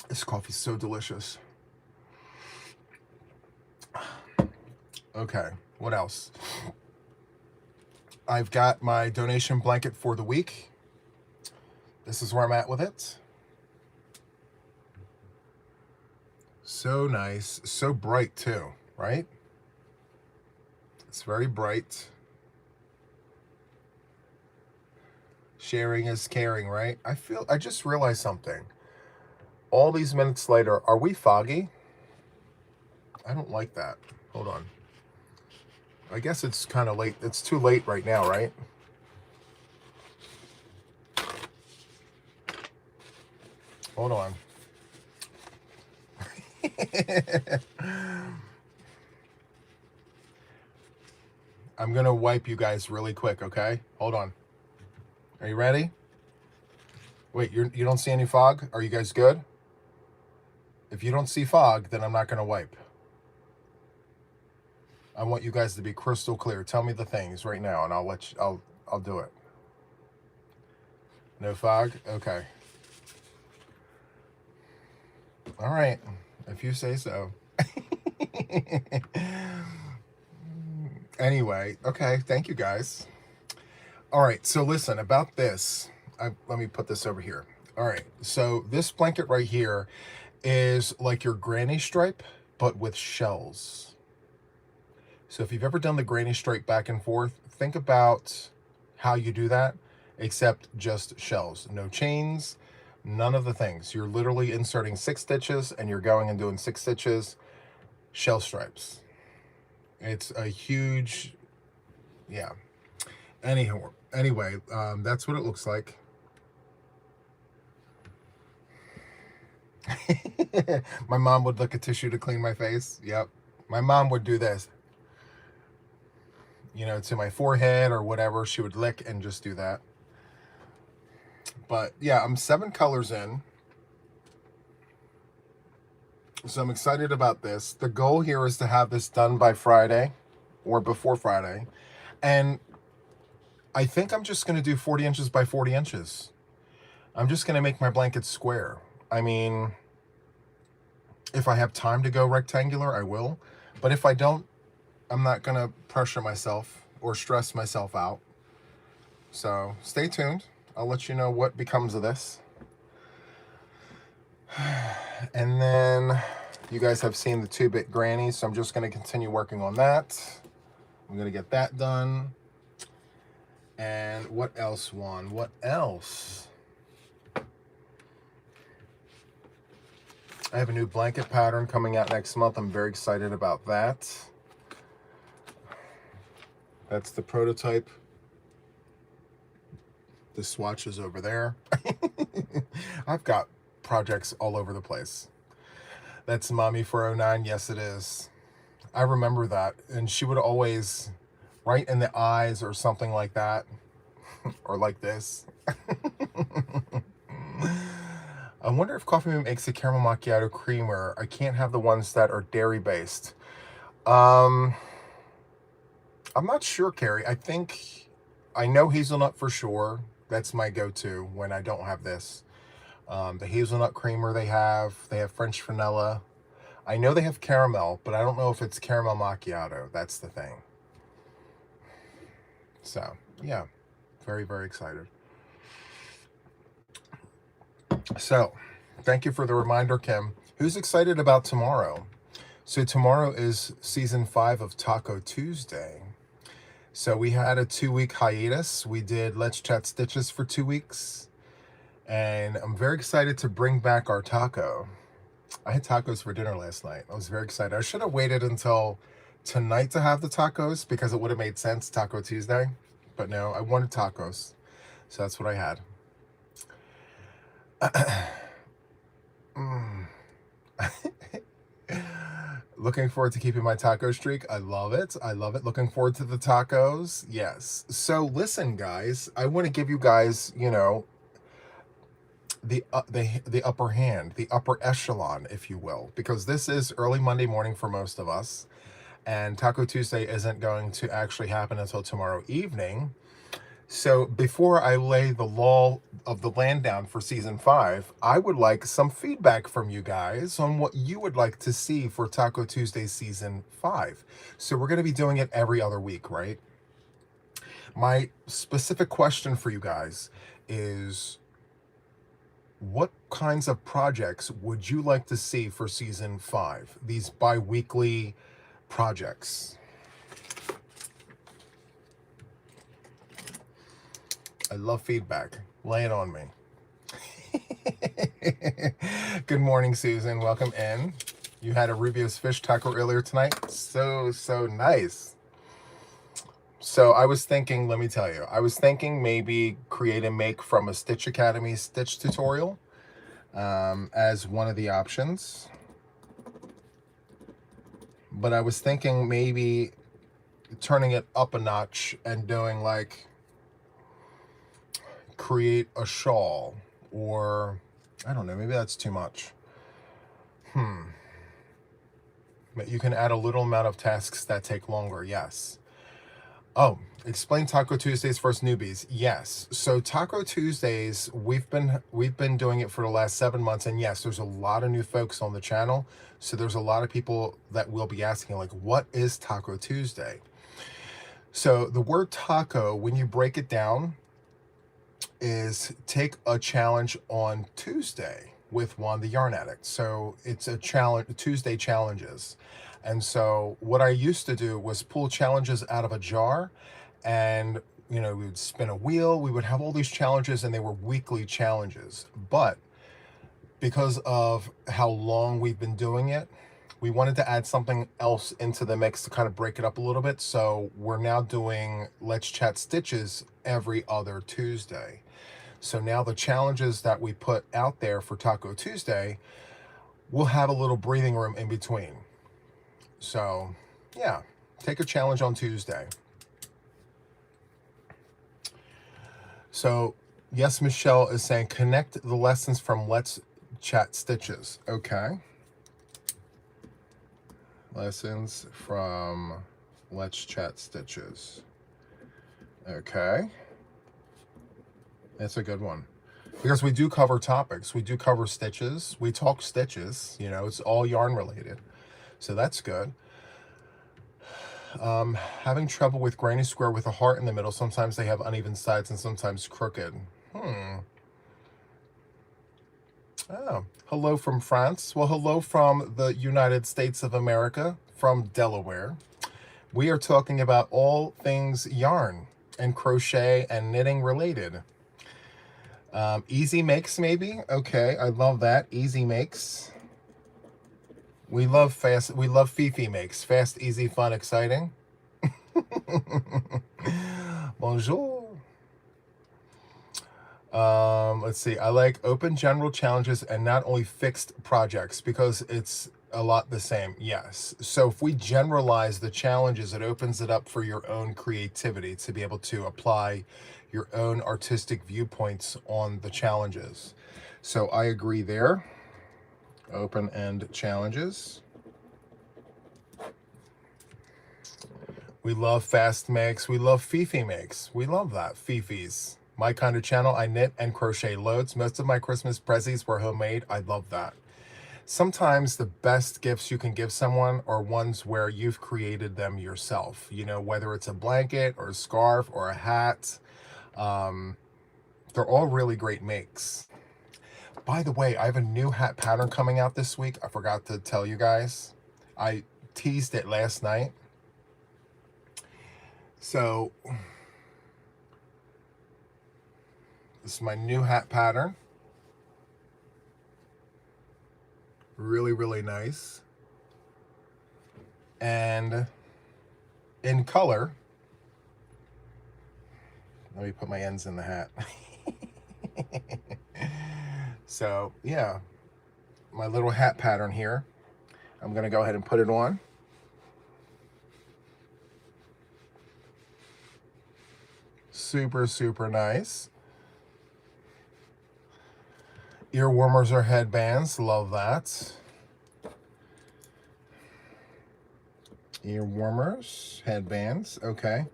This coffee's so delicious. Okay, what else? I've got my donation blanket for the week. This is where I'm at with it. So nice, so bright too, right? It's very bright. Sharing is caring, right? I just realized something. All these minutes later, are we foggy? I don't like that. Hold on. I guess it's kind of late. It's too late right now, right? Hold on. I'm gonna wipe you guys really quick, okay? Hold on. Are you ready? Wait, you don't see any fog? Are you guys good? If you don't see fog, then I'm not gonna wipe. I want you guys to be crystal clear. Tell me the things right now, and I'll do it. No fog? Okay. All right, if you say so. Anyway, okay, thank you guys. All right, so listen, about this, let me put this over here. All right, so this blanket right here is like your granny stripe, but with shells. So if you've ever done the granny stripe back and forth, think about how you do that, except just shells. No chains, none of the things. You're literally inserting 6 stitches and you're going and doing 6 stitches, shell stripes. It's a huge, yeah. Anyway, that's what it looks like. My mom would lick a tissue to clean my face. Yep. My mom would do this, you know, to my forehead or whatever. She would lick and just do that. But yeah, I'm 7 colors in. So I'm excited about this. The goal here is to have this done by Friday or before Friday. And I think I'm just going to do 40 inches by 40 inches. I'm just going to make my blanket square. I mean, if I have time to go rectangular, I will. But if I don't, I'm not going to pressure myself or stress myself out. So stay tuned. I'll let you know what becomes of this. And then you guys have seen the 2-bit granny, so I'm just going to continue working on that. I'm going to get that done. And what else, Juan? What else? I have a new blanket pattern coming out next month. I'm very excited about that. That's the prototype. The swatch is over there. I've got projects all over the place. That's Mommy 409. Yes, it is. I remember that. And she would always write in the eyes or something like that. Or like this. I wonder if Coffee Bean makes a caramel macchiato creamer. I can't have the ones that are dairy based. I'm not sure, Carrie. I know hazelnut for sure. That's my go-to when I don't have this. The hazelnut creamer they have French vanilla. I know they have caramel, but I don't know if it's caramel macchiato. That's the thing. So, yeah, very, very excited. So, thank you for the reminder, Kim. Who's excited about tomorrow? So tomorrow is season 5 of Taco Tuesday. So we had a 2-week hiatus. We did Let's Chat Stitches for 2 weeks. And I'm very excited to bring back our taco. I had tacos for dinner last night. I was very excited. I should have waited until tonight to have the tacos because it would have made sense, Taco Tuesday. But no, I wanted tacos. So that's what I had. Looking forward to keeping my taco streak. I love it. I love it. Looking forward to the tacos. Yes. So listen, guys, I want to give you guys, you know, the upper hand, the upper echelon, if you will, because this is early Monday morning for most of us, and Taco Tuesday isn't going to actually happen until tomorrow evening. So before I lay the law of the land down for season 5, I would like some feedback from you guys on what you would like to see for Taco Tuesday season 5. So we're going to be doing it every other week, right? My specific question for you guys is, what kinds of projects would you like to see for season 5? These bi-weekly projects. I love feedback. Lay it on me. Good morning, Susan. Welcome in. You had a Rubio's fish taco earlier tonight. So nice. So I was thinking, let me tell you, I was thinking maybe create and make from a Stitch Academy stitch tutorial as one of the options. But I was thinking maybe turning it up a notch and doing like create a shawl, or I don't know, maybe that's too much. But you can add a little amount of tasks that take longer. Yes. Oh, explain Taco Tuesdays for us newbies. Yes. So Taco Tuesdays, we've been doing it for the last 7 months, and yes, there's a lot of new folks on the channel. So there's a lot of people that will be asking, like, what is Taco Tuesday? So the word taco, when you break it down, is take a challenge on Tuesday with Juan the Yarn Addict. So it's a challenge, Tuesday challenges. And so what I used to do was pull challenges out of a jar, and you know, we would spin a wheel, we would have all these challenges, and they were weekly challenges. But because of how long we've been doing it, we wanted to add something else into the mix to kind of break it up a little bit. So we're now doing Let's Chat Stitches every other Tuesday. So now the challenges that we put out there for Taco Tuesday will have a little breathing room in between. So yeah, take a challenge on Tuesday. So yes, Michelle is saying connect the lessons from Let's Chat Stitches. Okay. Lessons from Let's Chat Stitches. Okay. That's a good one. Because we do cover topics. We do cover stitches. We talk stitches. You know, it's all yarn related. So that's good. Having trouble with granny square with a heart in the middle. Sometimes they have uneven sides and sometimes crooked. Oh, hello from France. Well, hello from the United States of America, from Delaware. We are talking about all things yarn and crochet and knitting related. Easy makes, maybe? Okay, I love that. Easy makes. We love fast. We love Fifi makes. Fast, easy, fun, exciting. Bonjour. Let's see. I like open general challenges and not only fixed projects because it's a lot the same. Yes. So if we generalize the challenges, it opens it up for your own creativity to be able to apply your own artistic viewpoints on the challenges. So I agree there. Open-end challenges. We love fast makes. We love Fifi makes. We love that. Fifi's. My kind of channel, I knit and crochet loads. Most of my Christmas prezzies were homemade. I love that. Sometimes the best gifts you can give someone are ones where you've created them yourself. You know, whether it's a blanket or a scarf or a hat. They're all really great makes. By the way, I have a new hat pattern coming out this week. I forgot to tell you guys. I teased it last night. So this is my new hat pattern. Really, really nice. And in color, let me put my ends in the hat. So, yeah, my little hat pattern here. I'm going to go ahead and put it on. Super, super nice. Ear warmers or headbands, love that. Ear warmers, headbands, okay.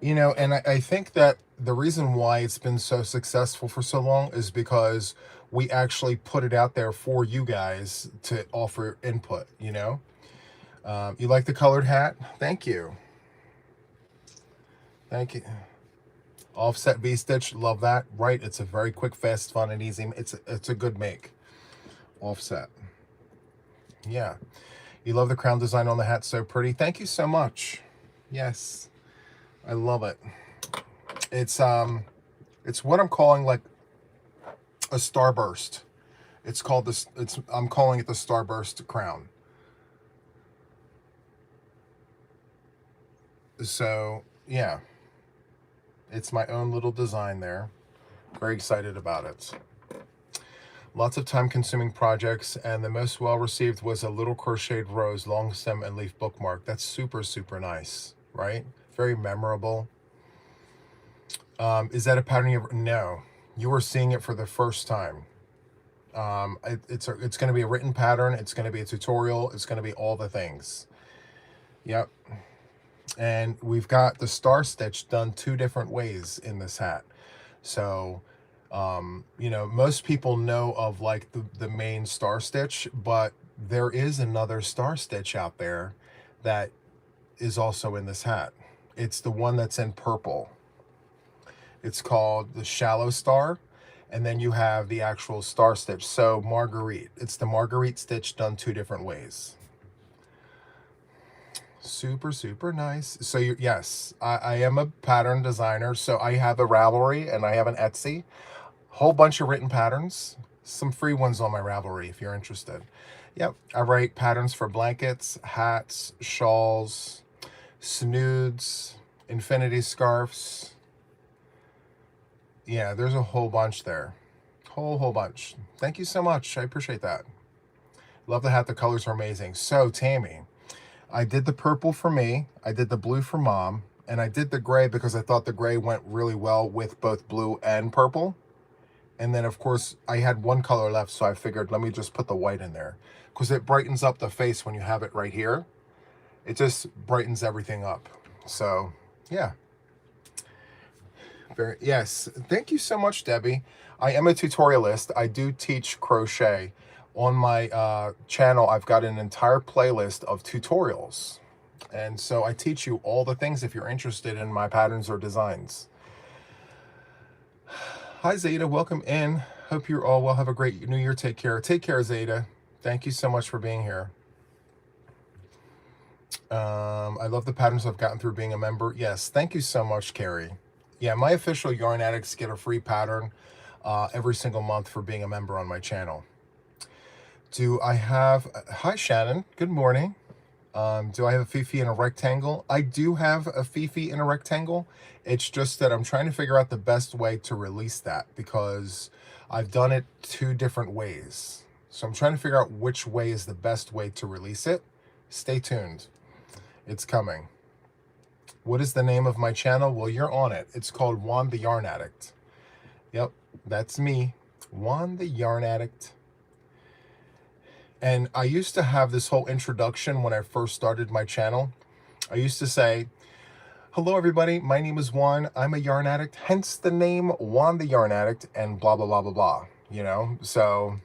You know, and I think that the reason why it's been so successful for so long is because we actually put it out there for you guys to offer input, you know. You like the colored hat? Thank you. Thank you. Offset V-stitch, love that. Right, it's a very quick, fast, fun, and easy. It's a good make. Offset. Yeah. You love the crown design on the hat, so pretty. Thank you so much. Yes. I love it. It's what I'm calling like a starburst. It's called this, I'm calling it the starburst crown. So, yeah. It's my own little design there. Very excited about it. Lots of time-consuming projects, and the most well-received was a little crocheted rose, long stem, and leaf bookmark. That's super, super nice, right? Very memorable. Is that a pattern you ever... No. You are seeing it for the first time. It's going to be a written pattern. It's going to be a tutorial. It's going to be all the things. Yep. And we've got the star stitch done 2 different ways in this hat. So, you know, most people know of like the main star stitch, but there is another star stitch out there that is also in this hat. It's the one that's in purple. It's called the shallow star, and then you have the actual star stitch. So Marguerite, it's the Marguerite stitch done 2 different ways. Super, super nice. So yes, I am a pattern designer. So I have a Ravelry and I have an Etsy. Whole bunch of written patterns. Some free ones on my Ravelry if you're interested. Yep, I write patterns for blankets, hats, shawls, snoods, infinity scarves. Yeah, there's a whole bunch there. Whole bunch. Thank you so much. I appreciate that. Love the hat. The colors are amazing. So, Tammy, I did the purple for me, I did the blue for Mom, and I did the gray because I thought the gray went really well with both blue and purple. And then, of course, I had one color left, so I figured let me just put the white in there because it brightens up the face when you have it right here. It just brightens everything up. So, yeah. Yes. Thank you so much, Debbie. I am a tutorialist. I do teach crochet. On my channel, I've got an entire playlist of tutorials. And so I teach you all the things if you're interested in my patterns or designs. Hi, Zeta. Welcome in. Hope you're all well. Have a great New Year. Take care. Take care, Zeta. Thank you so much for being here. I love the patterns I've gotten through being a member. Yes. Thank you so much, Carrie. Yeah, my official Yarn Addicts get a free pattern every single month for being a member on my channel. Do I have... Hi, Shannon. Good morning. Do I have a Fifi in a rectangle? I do have a Fifi in a rectangle. It's just that I'm trying to figure out the best way to release that because I've done it 2 different ways. So I'm trying to figure out which way is the best way to release it. Stay tuned. It's coming. What is the name of my channel? Well, you're on it. It's called Juan the Yarn Addict. Yep, that's me. Juan the Yarn Addict. And I used to have this whole introduction when I first started my channel. I used to say, hello everybody, my name is Juan. I'm a yarn addict, hence the name Juan the Yarn Addict, and blah, blah, blah, blah, blah. You know, so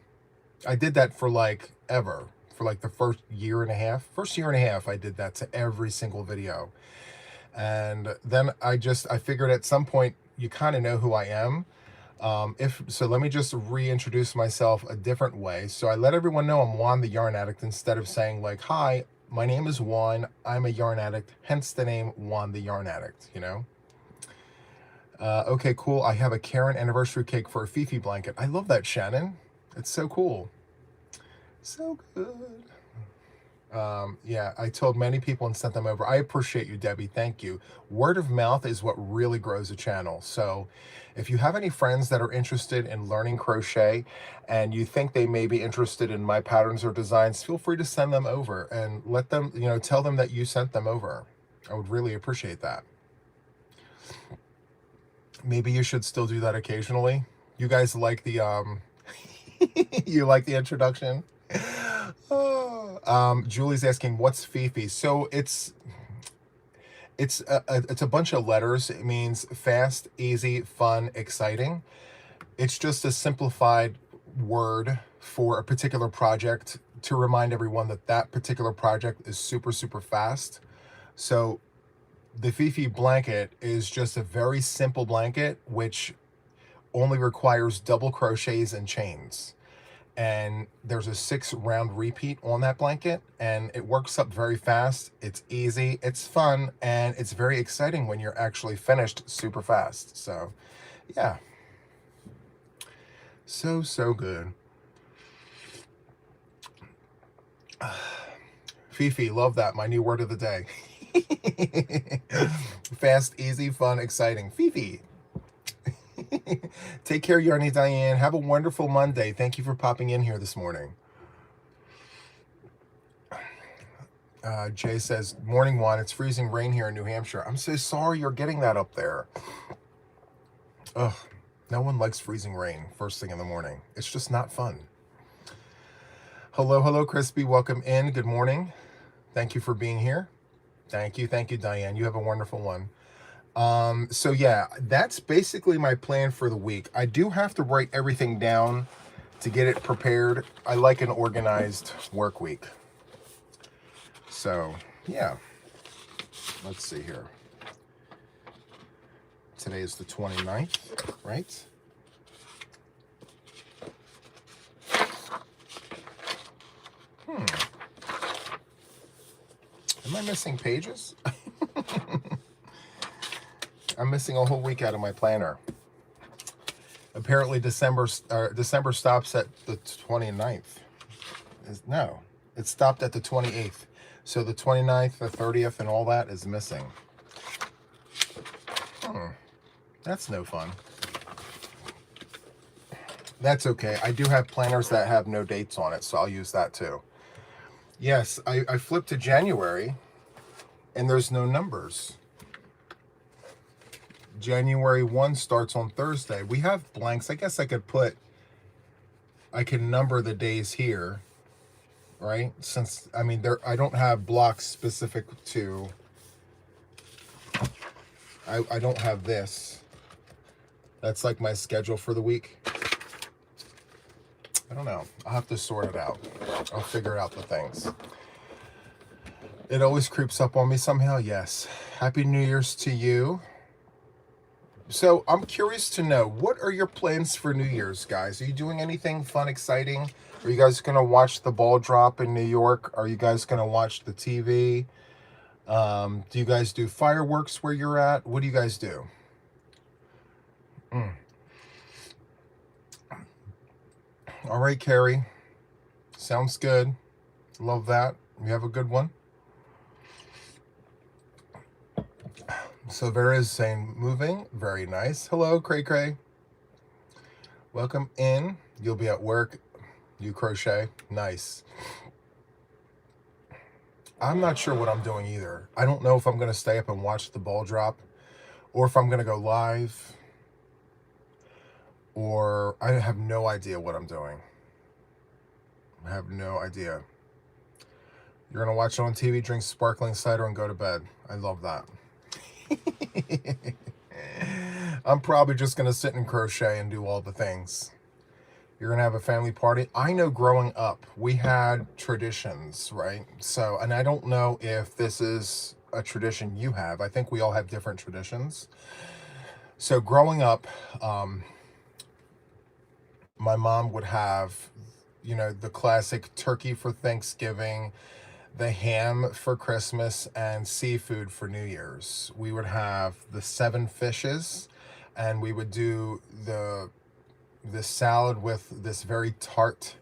I did that for like ever. For like the first year and a half. First year and a half, I did that to every single video. And then I figured at some point, you kind of know who I am. So let me just reintroduce myself a different way. So I let everyone know I'm Juan the Yarn Addict instead of saying like, hi, my name is Juan. I'm a yarn addict, hence the name Juan the Yarn Addict, you know? Okay, cool. I have a Karen anniversary cake for a Fifi blanket. I love that, Shannon. It's so cool. So good. Yeah, I told many people and sent them over. I appreciate you, Debbie. Thank you. Word of mouth is what really grows a channel. So if you have any friends that are interested in learning crochet and you think they may be interested in my patterns or designs, feel free to send them over and let them, you know, tell them that you sent them over. I would really appreciate that. Maybe you should still do that occasionally. You guys like the, you like the introduction? Julie's asking, what's Fifi? So it's a bunch of letters. It means fast, easy, fun, exciting. It's just a simplified word for a particular project to remind everyone that that particular project is super, super fast. So the Fifi blanket is just a very simple blanket, which only requires double crochets and chains. And there's a 6-round repeat on that blanket, and it works up very fast. It's easy, it's fun, and it's very exciting when you're actually finished super fast. So yeah, so good. Fifi, love that. My new word of the day. Fast, easy, fun, exciting. Fifi. Take care, Yarny Diane. Have a wonderful Monday. Thank you for popping in here this morning. Jay says, morning, Juan. It's freezing rain here in New Hampshire. I'm so sorry you're getting that up there. Ugh, no one likes freezing rain first thing in the morning. It's just not fun. Hello, Crispy. Welcome in. Good morning. Thank you for being here. Thank you, Diane. You have a wonderful one. So yeah, that's basically my plan for the week. I do have to write everything down to get it prepared. I like an organized work week. So yeah, let's see here. Today is the 29th, right? Am I missing pages? I'm missing a whole week out of my planner. Apparently December stops at the 29th. No, it stopped at the 28th. So the 29th, the 30th, and all that is missing. That's no fun. That's okay. I do have planners that have no dates on it, so I'll use that too. Yes, I flipped to January, and there's no numbers. January 1 starts on Thursday. We have blanks. I guess I can number the days here, right? Since, I mean, I don't have blocks specific to, I don't have this. That's like my schedule for the week. I don't know. I'll have to sort it out. I'll figure out the things. It always creeps up on me somehow. Yes. Happy New Year's to you. So I'm curious to know, what are your plans for New Year's, guys? Are you doing anything fun, exciting? Are you guys going to watch the ball drop in New York? Are you guys going to watch the TV? Do you guys do fireworks where you're at? What do you guys do? All right, Carrie. Sounds good. Love that. You have a good one. So Vera is saying moving. Very nice. Hello, Cray Cray. Welcome in. You'll be at work. You crochet. Nice. I'm not sure what I'm doing either. I don't know if I'm going to stay up and watch the ball drop, or if I'm going to go live, or I have no idea what I'm doing. I have no idea. You're going to watch it on TV, drink sparkling cider, and go to bed. I love that. I'm probably just going to sit and crochet and do all the things. You're going to have a family party. I know growing up, we had traditions, right? So, and I don't know if this is a tradition you have. I think we all have different traditions. So growing up, my mom would have, the classic turkey for Thanksgiving, the ham for Christmas, and seafood for New Year's. We would have the 7 fishes, and we would do the salad with this very tart,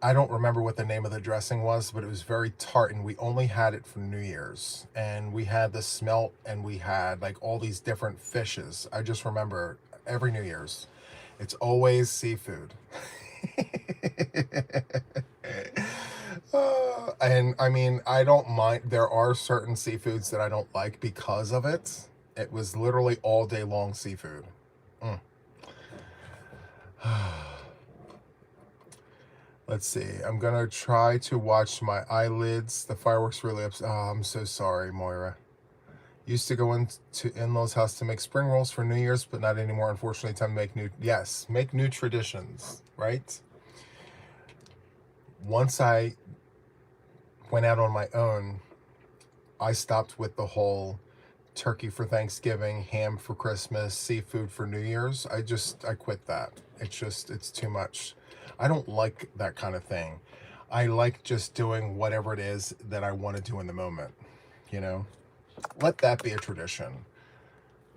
I don't remember what the name of the dressing was, but it was very tart, and we only had it for New Year's. And we had the smelt, and we had like all these different fishes. I just remember every New Year's, it's always seafood. And I mean, I don't mind. There are certain seafoods that I don't like because of it. It was literally all day long seafood. Let's see. I'm gonna try to watch my eyelids. The fireworks really upset. Oh, I'm so sorry, Moira. Used to go into in-laws' house to make spring rolls for New Year's, but not anymore. Unfortunately, time to make new traditions, right? Once I went out on my own, I stopped with the whole turkey for Thanksgiving, ham for Christmas, seafood for New Year's. I quit that. It's too much. I don't like that kind of thing. I like just doing whatever it is that I want to do in the moment, Let that be a tradition.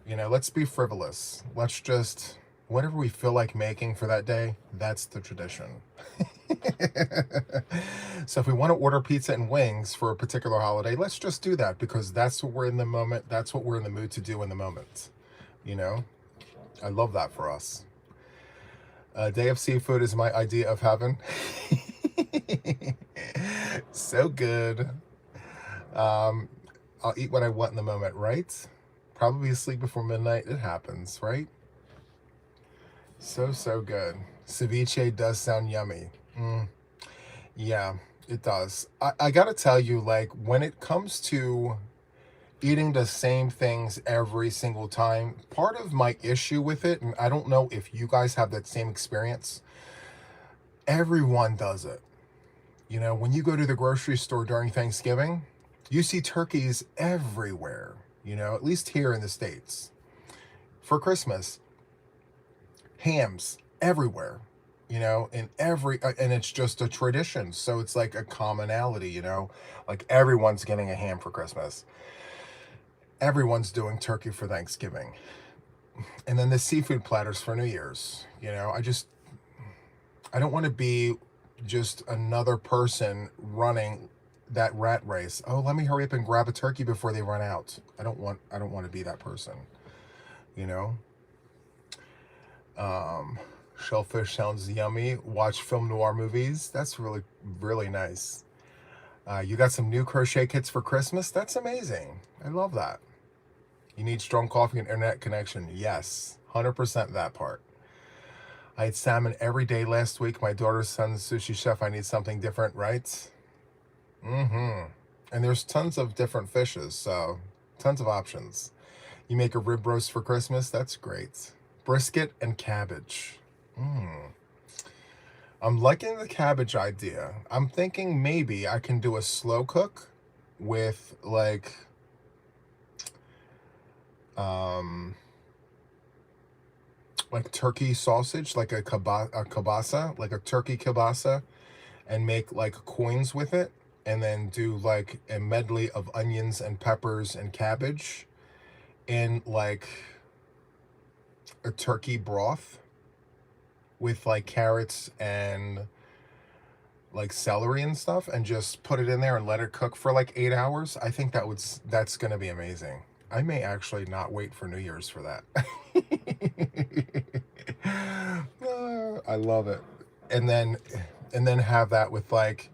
Let's be frivolous. Let's just, whatever we feel like making for that day, that's the tradition. So if we want to order pizza and wings for a particular holiday, let's just do that, because that's what we're in the moment. That's what we're in the mood to do in the moment. I love that for us. Day of seafood is my idea of heaven. So good. I'll eat what I want in the moment, right? Probably asleep before midnight. It happens, right? So good. Ceviche does sound yummy. Yeah, it does. I gotta tell you, like, when it comes to eating the same things every single time, part of my issue with it, and I don't know if you guys have that same experience, everyone does it. When you go to the grocery store during Thanksgiving, you see turkeys everywhere, at least here in the States. For Christmas, hams everywhere, and it's just a tradition. So it's like a commonality, like everyone's getting a ham for Christmas. Everyone's doing turkey for Thanksgiving. And then the seafood platters for New Year's. I don't want to be just another person running that rat race. Oh, let me hurry up and grab a turkey before they run out. I don't want to be that person. Shellfish sounds yummy. Watch film noir movies. That's really, really nice. You got some new crochet kits for Christmas? That's amazing. I love that. You need strong coffee and internet connection. Yes, 100% that part. I had salmon every day last week. My daughter's son's sushi chef. I need something different, right? Mm-hmm. And there's tons of different fishes, so tons of options. You make a rib roast for Christmas? That's great. Brisket and cabbage. I'm liking the cabbage idea. I'm thinking maybe I can do a slow cook with um like turkey sausage, like a kielbasa, like a turkey kielbasa, and make like coins with it, and then do like a medley of onions and peppers and cabbage in like a turkey broth with like carrots and like celery and stuff, and just put it in there and let it cook for like 8 hours. I think that's gonna be amazing. I may actually not wait for New Year's for that. I love it. And then have that with like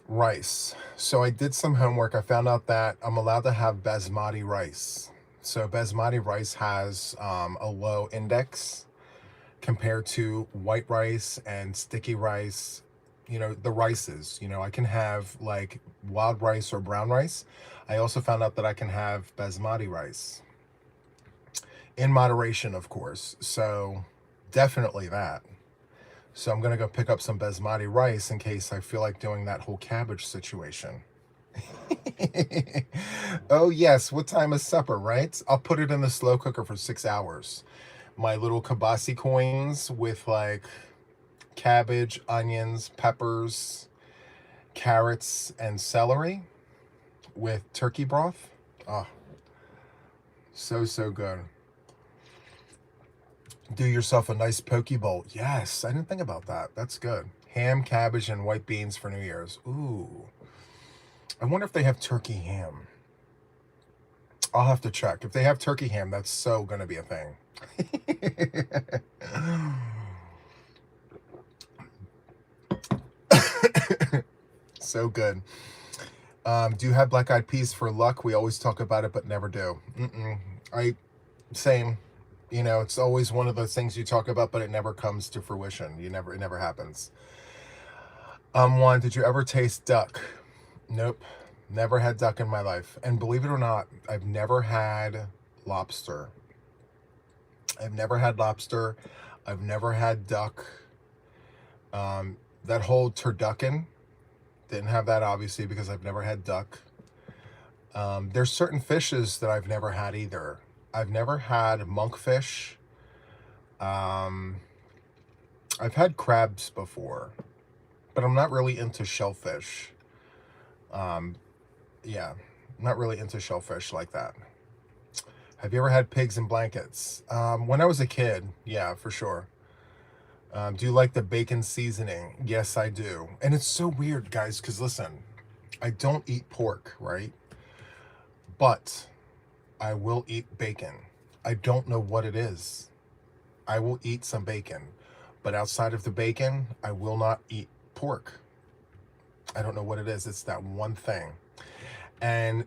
rice. So I did some homework. I found out that I'm allowed to have basmati rice. So basmati rice has a low index compared to white rice and sticky rice. You know, the rices, you know, I can have like wild rice or brown rice. I also found out that I can have basmati rice in moderation, of course. So definitely that. So I'm gonna go pick up some basmati rice in case I feel like doing that whole cabbage situation. Oh yes, what time is supper, right? I'll put it in the slow cooker for 6 hours. My little kibasi coins with like cabbage, onions, peppers, carrots, and celery with turkey broth. Oh, so good. Do yourself a nice poke bowl. Yes, I didn't think about that. That's good. Ham, cabbage, and white beans for New Year's. Ooh. I wonder if they have turkey ham. I'll have to check. If they have turkey ham, that's so going to be a thing. So good. Do you have black eyed peas for luck? We always talk about it, but never do. Same. You know, it's always one of those things you talk about, but it never comes to fruition. It never happens. Juan, did you ever taste duck? Nope. Never had duck in my life. And believe it or not, I've never had lobster. I've never had lobster. I've never had duck. That whole turducken, didn't have that obviously because I've never had duck. There's certain fishes that I've never had either. I've never had monkfish. I've had crabs before, but I'm not really into shellfish. Yeah, not really into shellfish like that. Have you ever had pigs in blankets? When I was a kid, yeah, for sure. Do you like the bacon seasoning? Yes, I do. And it's so weird, guys, because listen, I don't eat pork, right? But I will eat bacon. I don't know what it is. I will eat some bacon. But outside of the bacon, I will not eat pork. I don't know what it is. It's that one thing. And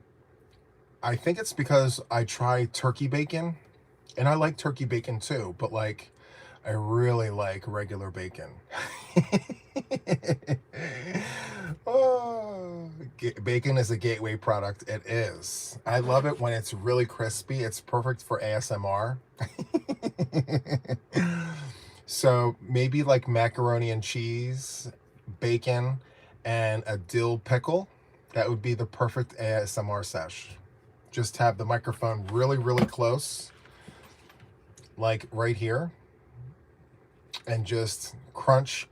I think it's because I tried turkey bacon, and I like turkey bacon too, but like I really like regular bacon. Oh, bacon is a gateway product. It is. I love it when it's really crispy. It's perfect for ASMR. So maybe like macaroni and cheese, bacon, and a dill pickle. That would be the perfect ASMR sesh. Just have the microphone really close, like right here, and just crunch.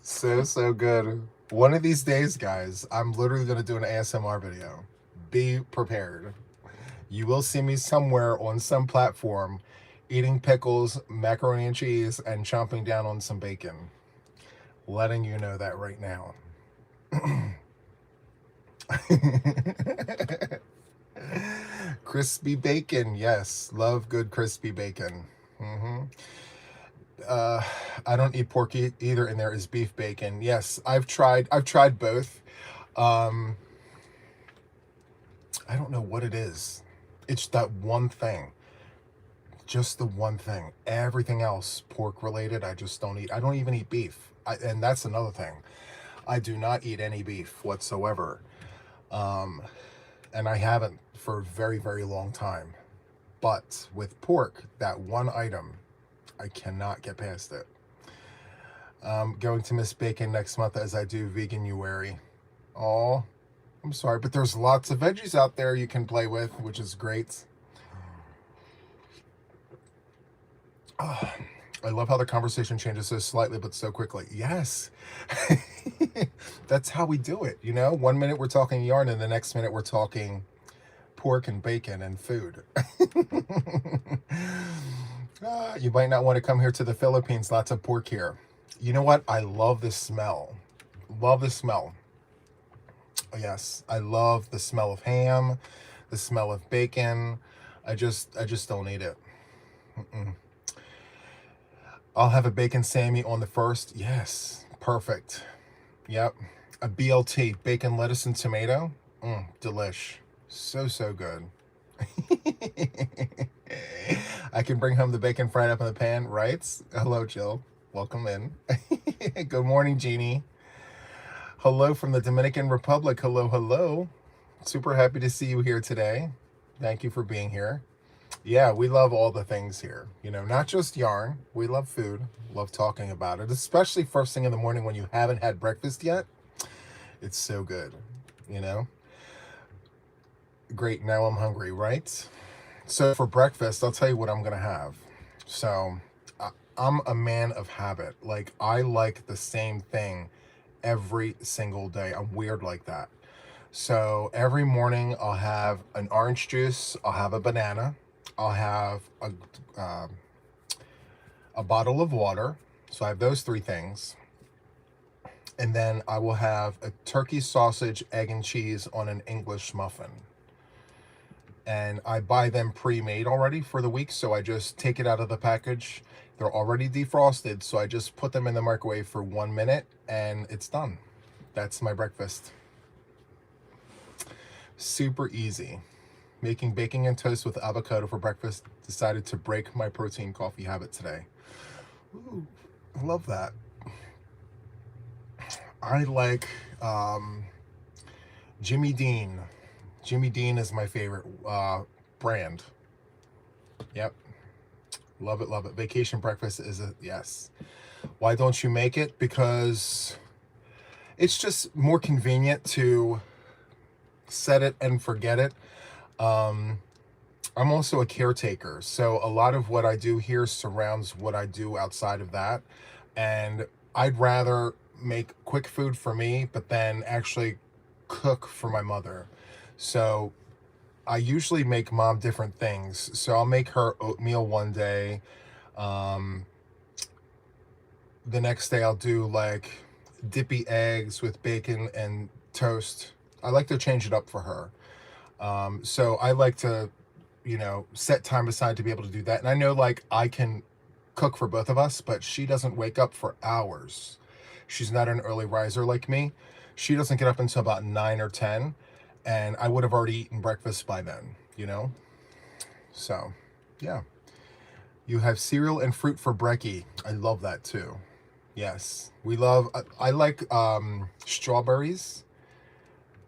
So good. One of these days, guys, I'm literally going to do an ASMR video. Be prepared. You will see me somewhere on some platform eating pickles, macaroni and cheese, and chomping down on some bacon. Letting you know that right now. Crispy bacon, yes. Love good crispy bacon. I don't eat pork either, and there is beef bacon. Yes, I've tried both. Um, I don't know what it is. It's that one thing. Just the one thing. Everything else pork related, I just don't eat. I don't even eat beef. And that's another thing. I do not eat any beef whatsoever. Um, and I haven't for a very, very long time. But with pork, that one item, I cannot get past it. Going to miss bacon next month as I do veganuary. Oh, I'm sorry, but there's lots of veggies out there you can play with, which is great. Oh, I love how the conversation changes so slightly but so quickly. Yes. That's how we do it, you know? 1 minute we're talking yarn and the next minute we're talking pork and bacon and food. You might not want to come here to the Philippines. Lots of pork here. You know what? I love the smell. Love the smell. Yes, I love the smell of ham, the smell of bacon. I just don't eat it. Mm-mm. I'll have a bacon Sammy on the first. Yes, perfect. Yep. A BLT, bacon, lettuce, and tomato. Delish. So good. I can bring home the bacon fried up in the pan, right? Hello, Jill. Welcome in. Good morning, Jeannie. Hello from the Dominican Republic. Hello. Super happy to see you here today. Thank you for being here. Yeah, we love all the things here. You know, not just yarn. We love food. Love talking about it, especially first thing in the morning when you haven't had breakfast yet. It's so good, you know? Great, now I'm hungry, right? So for breakfast, I'll tell you what I'm going to have. So I'm a man of habit. Like, I like the same thing every single day. I'm weird like that. So every morning I'll have an orange juice, I'll have a banana, I'll have a bottle of water. So I have those three things. And then I will have a turkey sausage, egg, and cheese on an English muffin. And I buy them pre-made already for the week, so I just take it out of the package. They're already defrosted, so I just put them in the microwave for 1 minute, and it's done. That's my breakfast. Super easy. Making bacon and toast with avocado for breakfast. Decided to break my protein coffee habit today. Ooh, I love that. I like Jimmy Dean. Jimmy Dean is my favorite brand. Yep. Love it. Vacation breakfast is a yes. Why don't you make it? Because it's just more convenient to set it and forget it. I'm also a caretaker, so a lot of what I do here surrounds what I do outside of that. And I'd rather make quick food for me, but then actually cook for my mother. So I usually make mom different things. So I'll make her oatmeal one day. The next day I'll do like dippy eggs with bacon and toast. I like to change it up for her. So I like to, you know, set time aside to be able to do that. And I know like I can cook for both of us, but she doesn't wake up for hours. She's not an early riser like me. She doesn't get up until about 9 or 10. And I would have already eaten breakfast by then, you know? So, yeah. You have cereal and fruit for brekkie. I love that too. Yes. We love, I like strawberries.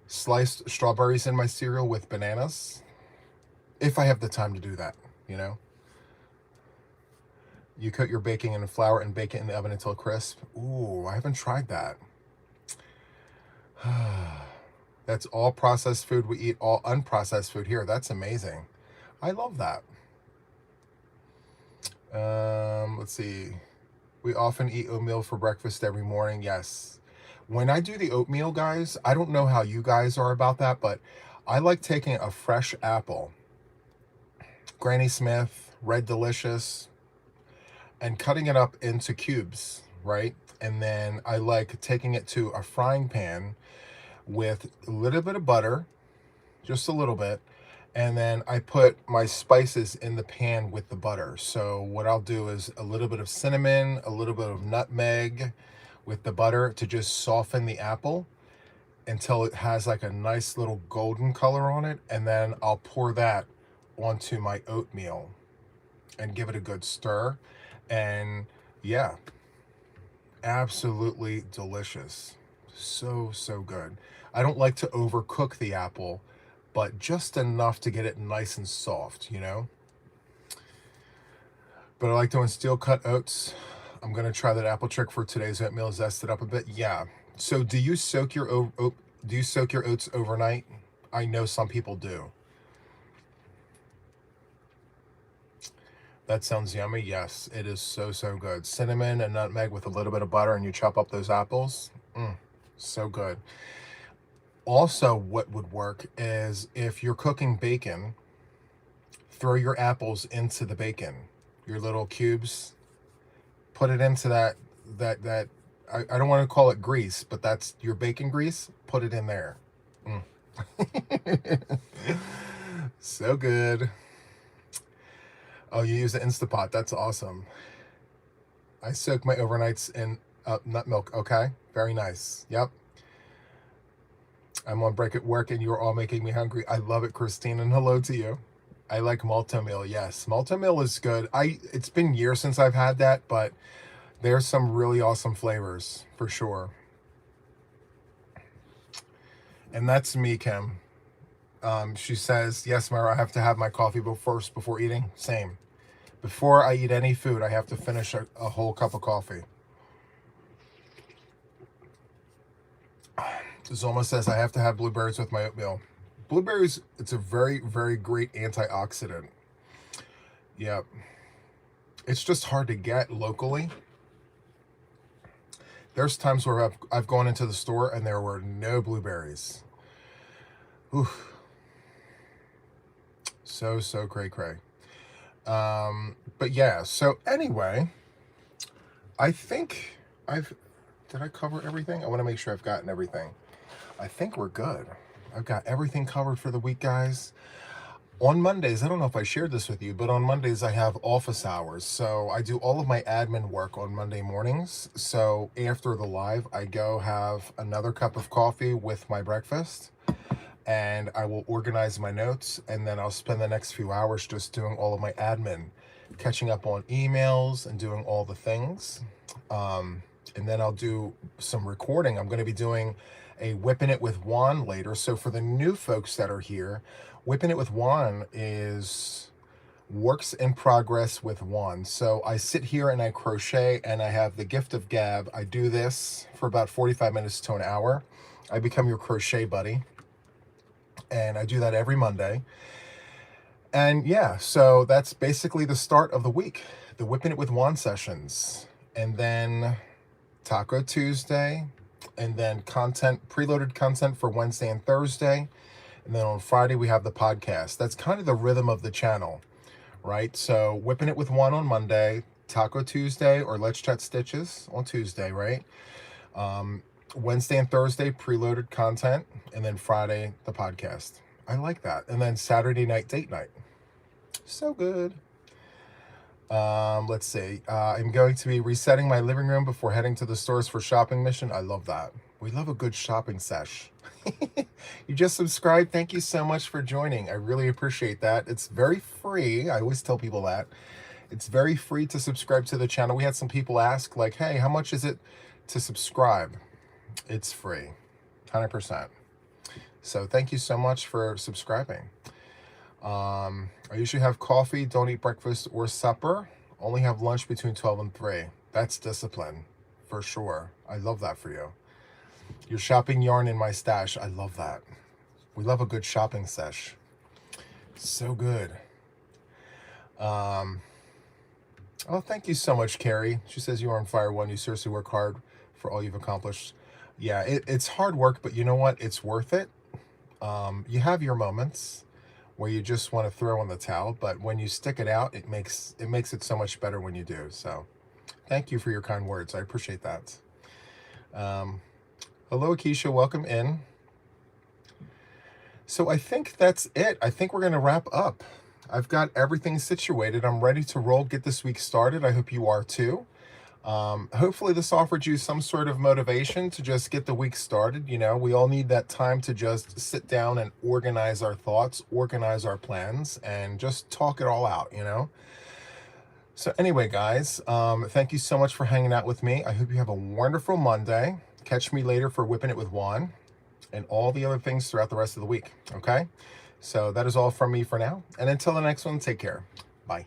Sliced strawberries in my cereal with bananas. If I have the time to do that, you know? You coat your baking in flour and bake it in the oven until crisp. Ooh, I haven't tried that. That's all processed food. We eat all unprocessed food here. That's amazing. I love that. Let's see. We often eat oatmeal for breakfast every morning. Yes. When I do the oatmeal, guys, I don't know how you guys are about that, but I like taking a fresh apple, Granny Smith, Red Delicious, and cutting it up into cubes, right? And then I like taking it to a frying pan with a little bit of butter, just a little bit, and then I put my spices in the pan with the butter. So what I'll do is a little bit of cinnamon, a little bit of nutmeg with the butter to just soften the apple, until it has like a nice little golden color on it, and then I'll pour that onto my oatmeal and give it a good stir. And yeah, absolutely delicious. So, so good. I don't like to overcook the apple, but just enough to get it nice and soft, you know? But I like doing steel cut oats. I'm gonna try that apple trick for today's oatmeal. Zest it up a bit. Yeah. So do you soak your do you soak your oats overnight? I know some people do. That sounds yummy. Yes, it is so, so good. Cinnamon and nutmeg with a little bit of butter, and you chop up those apples. So good. Also, what would work is if you're cooking bacon, throw your apples into the bacon, your little cubes, put it into that I don't want to call it grease, but that's your bacon grease. Put it in there. So good. Oh, you use the Instapot. That's awesome. I soak my overnights in nut milk. Okay, very nice. Yep. I'm on break at work and you're all making me hungry. I love it, Christine, and hello to you. I like Malto-meal. Yes, Malto-meal is good. It's been years since I've had that, but there's some really awesome flavors for sure. And that's me, Kim. She says, yes, Mara, I have to have my coffee first before eating. Same. Before I eat any food, I have to finish a whole cup of coffee. Zoma says, I have to have blueberries with my oatmeal. Blueberries, it's a very, very great antioxidant. Yep. It's just hard to get locally. There's times where I've gone into the store and there were no blueberries. Oof. So, so cray-cray. But yeah, so anyway, I think did I cover everything? I want to make sure I've gotten everything. I think we're good. I've got everything covered for the week, guys. On Mondays, I don't know if I shared this with you, but on Mondays I have office hours. So I do all of my admin work on Monday mornings. So after the live, I go have another cup of coffee with my breakfast, and I will organize my notes, and then I'll spend the next few hours just doing all of my admin, catching up on emails and doing all the things. And then I'll do some recording. I'm going to be doing a Whipping It with Juan later. So for the new folks that are here, Whipping It with Juan is works in progress with Juan. So I sit here and I crochet, and I have the gift of gab. I do this for about 45 minutes to an hour. I become your crochet buddy, and I do that every Monday. And yeah, so that's basically the start of the week, the Whipping It with Juan sessions. And then Taco Tuesday, and then preloaded content for Wednesday and Thursday. And then on Friday, we have the podcast. That's kind of the rhythm of the channel, right? So Whipping It with Juan on Monday, Taco Tuesday, or Let's Chat Stitches on Tuesday, right? Wednesday and Thursday, preloaded content, and then Friday, the podcast. I like that. And then Saturday night, date night. So good. Let's see. I'm going to be resetting my living room before heading to the stores for shopping mission. I love that. We love a good shopping sesh. You just subscribed. Thank you so much for joining. I really appreciate that. It's very free. I always tell people that. It's very free to subscribe to the channel. We had some people ask, like, hey, how much is it to subscribe? It's free. 100%. So thank you so much for subscribing. I usually have coffee, don't eat breakfast or supper. Only have lunch between 12 and 3. That's discipline, for sure. I love that for you. Your shopping yarn in my stash. I love that. We love a good shopping sesh. So good. Oh, thank you so much, Carrie. She says you are on fire, One. You seriously work hard for all you've accomplished. Yeah, it's hard work, but you know what? It's worth it. You have your moments where you just want to throw in the towel, but when you stick it out, it makes it so much better when you do. So thank you for your kind words. I appreciate that. Hello, Akeisha. Welcome in. So I think that's it. I think we're going to wrap up. I've got everything situated. I'm ready to roll, get this week started. I hope you are too. Hopefully this offered you some sort of motivation to just get the week started. You know, we all need that time to just sit down and organize our thoughts, organize our plans, and just talk it all out, you know? So anyway, guys, thank you so much for hanging out with me. I hope you have a wonderful Monday. Catch me later for Whipping It with Juan and all the other things throughout the rest of the week, okay? So that is all from me for now. And until the next one, take care. Bye.